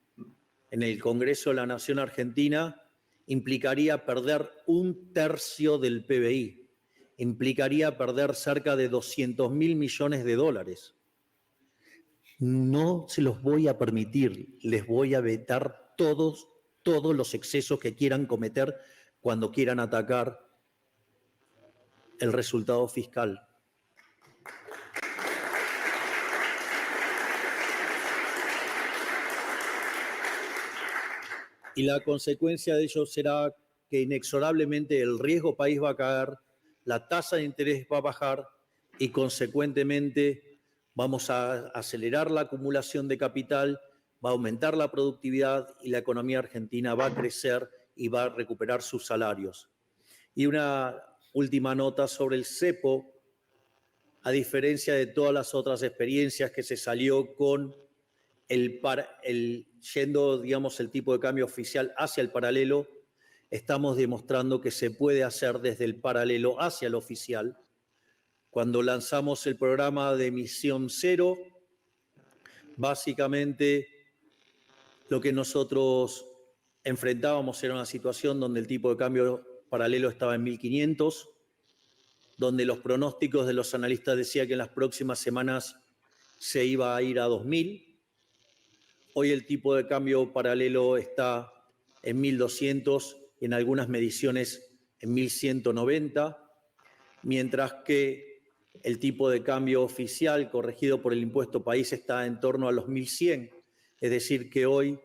en el Congreso de la Nación Argentina, implicaría perder 1/3 del PBI, implicaría perder cerca de 200.000 millones de dólares. No se los voy a permitir, les voy a vetar todos los excesos que quieran cometer cuando quieran atacar el resultado fiscal. Y la consecuencia de ello será que inexorablemente el riesgo país va a caer, la tasa de interés va a bajar y consecuentemente vamos a acelerar la acumulación de capital, va a aumentar la productividad y la economía argentina va a crecer y va a recuperar sus salarios. Y una última nota sobre el cepo. A diferencia de todas las otras experiencias que se salió con yendo, digamos, el tipo de cambio oficial hacia el paralelo, estamos demostrando que se puede hacer desde el paralelo hacia el oficial. Cuando lanzamos el programa de emisión cero, básicamente lo que nosotros enfrentábamos era una situación donde el tipo de cambio paralelo estaba en 1.500, donde los pronósticos de los analistas decían que en las próximas semanas se iba a ir a 2.000. Hoy el tipo de cambio paralelo está en 1.200 y en algunas mediciones en 1.190, mientras que el tipo de cambio oficial corregido por el impuesto país está en torno a los 1.100. Es decir, que hoy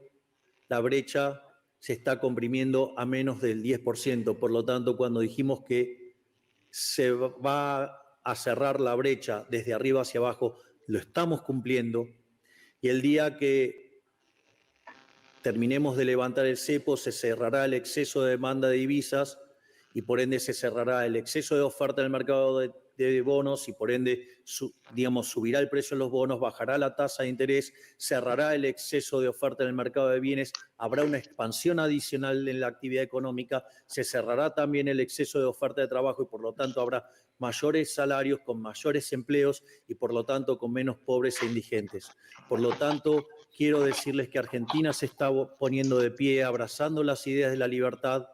la brecha se está comprimiendo a menos del 10%. Por lo tanto, cuando dijimos que se va a cerrar la brecha desde arriba hacia abajo, lo estamos cumpliendo. Y el día que terminemos de levantar el cepo, se cerrará el exceso de demanda de divisas y por ende se cerrará el exceso de oferta en el mercado de bonos y por ende, subirá el precio de los bonos, bajará la tasa de interés, cerrará el exceso de oferta en el mercado de bienes, habrá una expansión adicional en la actividad económica, se cerrará también el exceso de oferta de trabajo y por lo tanto habrá mayores salarios con mayores empleos y por lo tanto con menos pobres e indigentes. Por lo tanto, quiero decirles que Argentina se está poniendo de pie, abrazando las ideas de la libertad.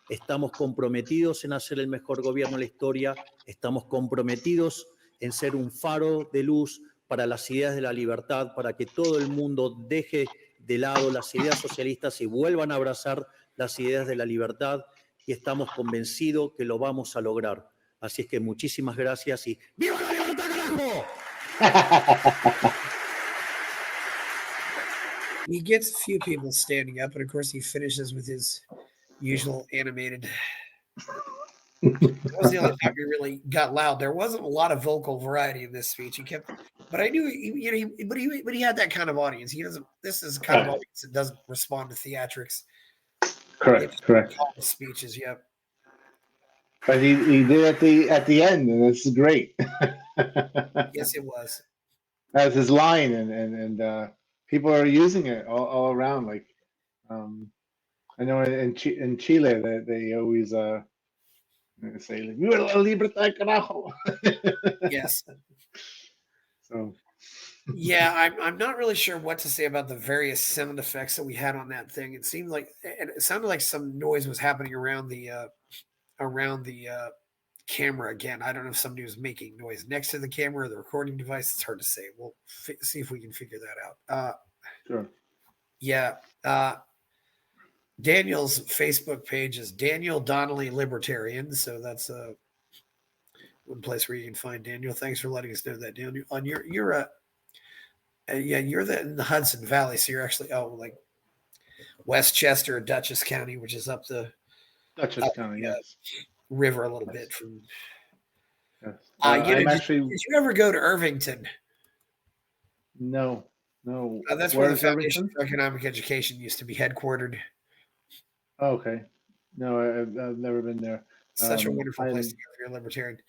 Estamos comprometidos en hacer el mejor gobierno de la historia, estamos comprometidos en ser un faro de luz para las ideas de la libertad, para que todo el mundo deje de lado las ideas socialistas y vuelvan a abrazar las ideas de la libertad y estamos convencidos que lo vamos a lograr. Así es que muchísimas gracias y ¡viva la libertad, carajo! He gets a few people standing up, and of course he finishes with his usual animated. That was the only time he really got loud. There wasn't a lot of vocal variety in this speech. He kept, but I knew but he had that kind of audience. He doesn't. This is the kind of audience that doesn't respond to theatrics. Correct. Speeches, yep. But he did at the end, and this is great. Yes, it was. That's his line, and people are using it all around. Like, I know in Chile they always say like "Viva la libertad, carajo." Yes. So. Yeah, I'm not really sure what to say about the various sound effects that we had on that thing. It seemed like it sounded like some noise was happening around the camera again. I don't know if somebody was making noise next to the camera or the recording device. It's hard to say. We'll see if we can figure that out. Sure. Yeah. Daniel's Facebook page is Daniel Donnelly Libertarian. So that's one place where you can find Daniel. Thanks for letting us know that, Daniel. On you're in the Hudson Valley, so you're actually like Westchester, Dutchess County, which is up the County, yes. River a little bit from. Yes. Did you ever go to Irvington? No. That's where the Foundation for Economic Education used to be headquartered. Oh, okay. No, I've never been there. Such a wonderful place to go if you're a libertarian.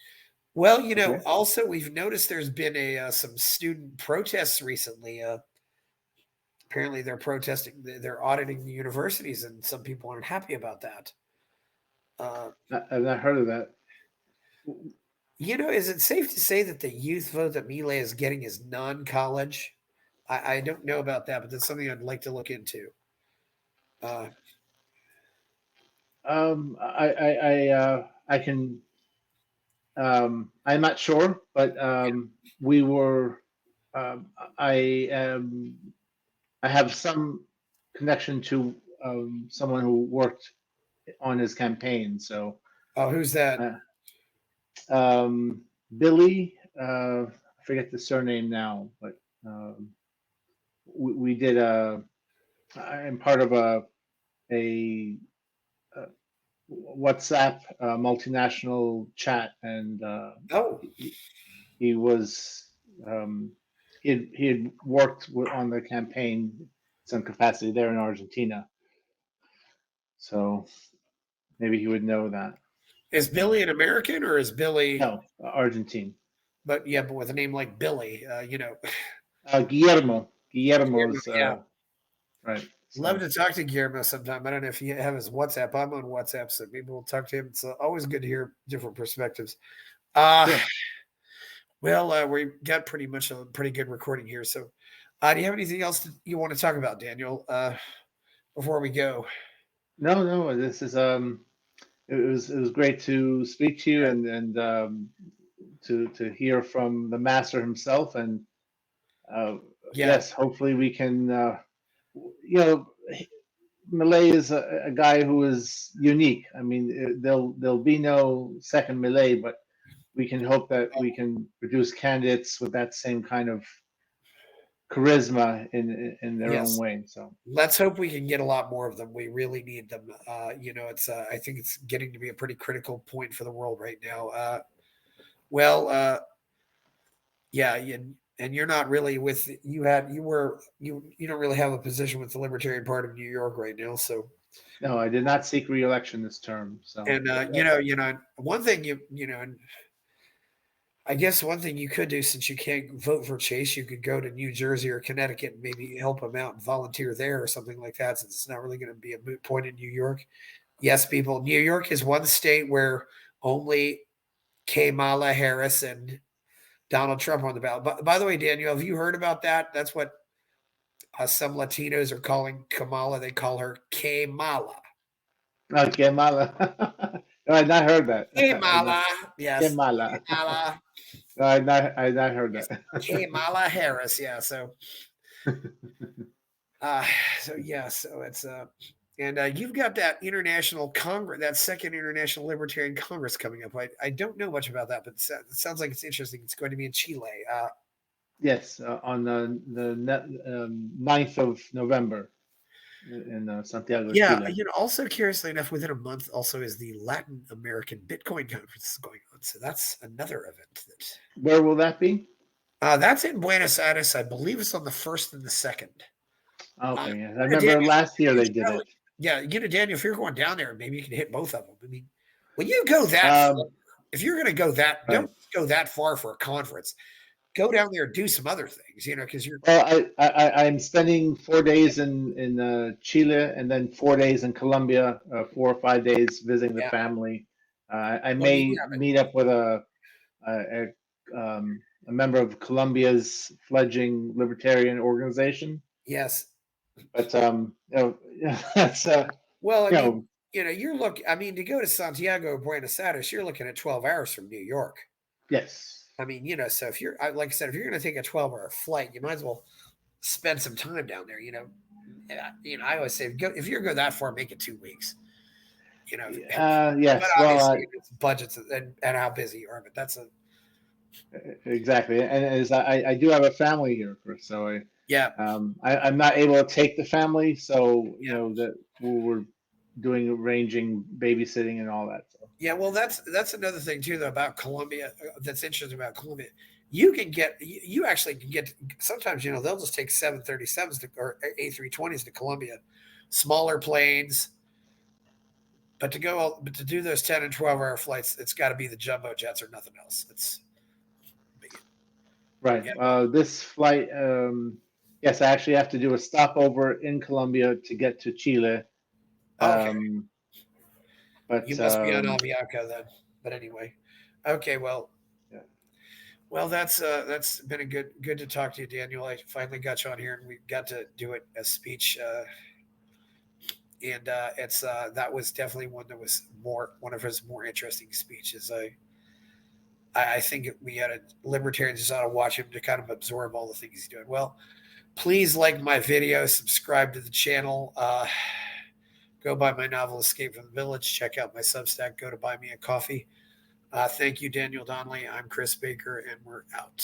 Well, also we've noticed there's been some student protests recently. Apparently they're protesting, they're auditing the universities, and some people aren't happy about that. I've not heard of that. Is it safe to say that the youth vote that Milei is getting is non-college? I don't know about that, but that's something I'd like to look into. I can. I'm not sure, but we were. I have some connection to someone who worked on his campaign. So, who's that? Billy. I forget the surname now, but we did I'm part of a WhatsApp multinational chat, and he was he had worked on the campaign some capacity there in Argentina, so maybe he would know that. Is Billy an American or is Billy? No, Argentine. But with a name like Billy, Guillermo. Guillermo's right. Love to talk to Guillermo sometime. I don't know if you have his WhatsApp. I'm on WhatsApp, so maybe we'll talk to him. It's always good to hear different perspectives. Sure. Well, we got pretty much a pretty good recording here. So, do you have anything else you want to talk about, Daniel, before we go? No. This is it was great to speak to you and to hear from the master himself, and yes, hopefully we can. Milei is a guy who is unique. I mean, there'll be no second Milei, but we can hope that we can produce candidates with that same kind of charisma in their own way. So let's hope we can get a lot more of them. We really need them. It's I think it's getting to be a pretty critical point for the world right now. And you're not really with you don't really have a position with the Libertarian Party of New York right now. So no, I did not seek re-election this term. So and one thing and I guess one thing you could do, since you can't vote for Chase, you could go to New Jersey or Connecticut and maybe help him out and volunteer there or something like that, since it's not really going to be a moot point in New York. Yes, people, New York is one state where only Kamala Harris and Donald Trump are on the ballot. By the way, Daniel, have you heard about that? That's what some Latinos are calling Kamala. They call her Kamala. Oh, Kamala. No, I've not heard that. Kamala. Yes. Kamala. Kamala. No, I've not heard that. Kamala Harris. Yeah. So, so it's and you've got that international Congress, that second International Libertarian Congress coming up. I don't know much about that, but it sounds like it's interesting. It's going to be in Chile. Yes, on the 9th of November in Santiago, Chile. Also curiously enough, within a month also is the Latin American Bitcoin Conference going on. So that's another event. Where will that be? That's in Buenos Aires. I believe it's on the 1st and the 2nd. Okay, I remember last year they did it. Yeah, Daniel, if you're going down there, maybe you can hit both of them. I mean, when you go that far, if you're going to go that, don't go that far for a conference. Go down there and do some other things, because you're. Well, I'm spending 4 days in Chile and then 4 days in Colombia, 4 or 5 days visiting the family. I may meet up with a member of Colombia's fledgling libertarian organization. Yes. But that's you're looking. I mean, to go to Santiago or Buenos Aires, you're looking at 12 hours from New York. Yes. I mean, so if you're, like I said, if you're going to take a 12-hour flight, you might as well spend some time down there. I always say, if you're going to go that far, make it 2 weeks. Yes. Well, it's budgets and how busy you are, but that's exactly. And as I do have a family here, Chris, so I'm not able to take the family, so that we're arranging babysitting and all that. So. Yeah, well, that's another thing too, though, about Colombia. That's interesting about Colombia. You actually can get. Sometimes they'll just take 737s or A320s to Colombia, smaller planes. But to do those 10 and 12-hour flights, it's got to be the jumbo jets or nothing else. It's right. This flight. Yes, I actually have to do a stopover in Colombia to get to Chile. Okay. But you must be on Avianca then. But anyway, Okay, well, Yeah. well, that's been a good to talk to you, Daniel. I finally got you on here, and we got to do a speech, and it's that was definitely one of his more interesting speeches. I think we had a libertarians just ought to watch him to kind of absorb all the things he's doing. Well, please like my video, subscribe to the channel. Go buy my novel, Escape from the Village. Check out my Substack. Go to Buy Me a Coffee. Thank you, Daniel Donnelly. I'm Chris Baker, and we're out.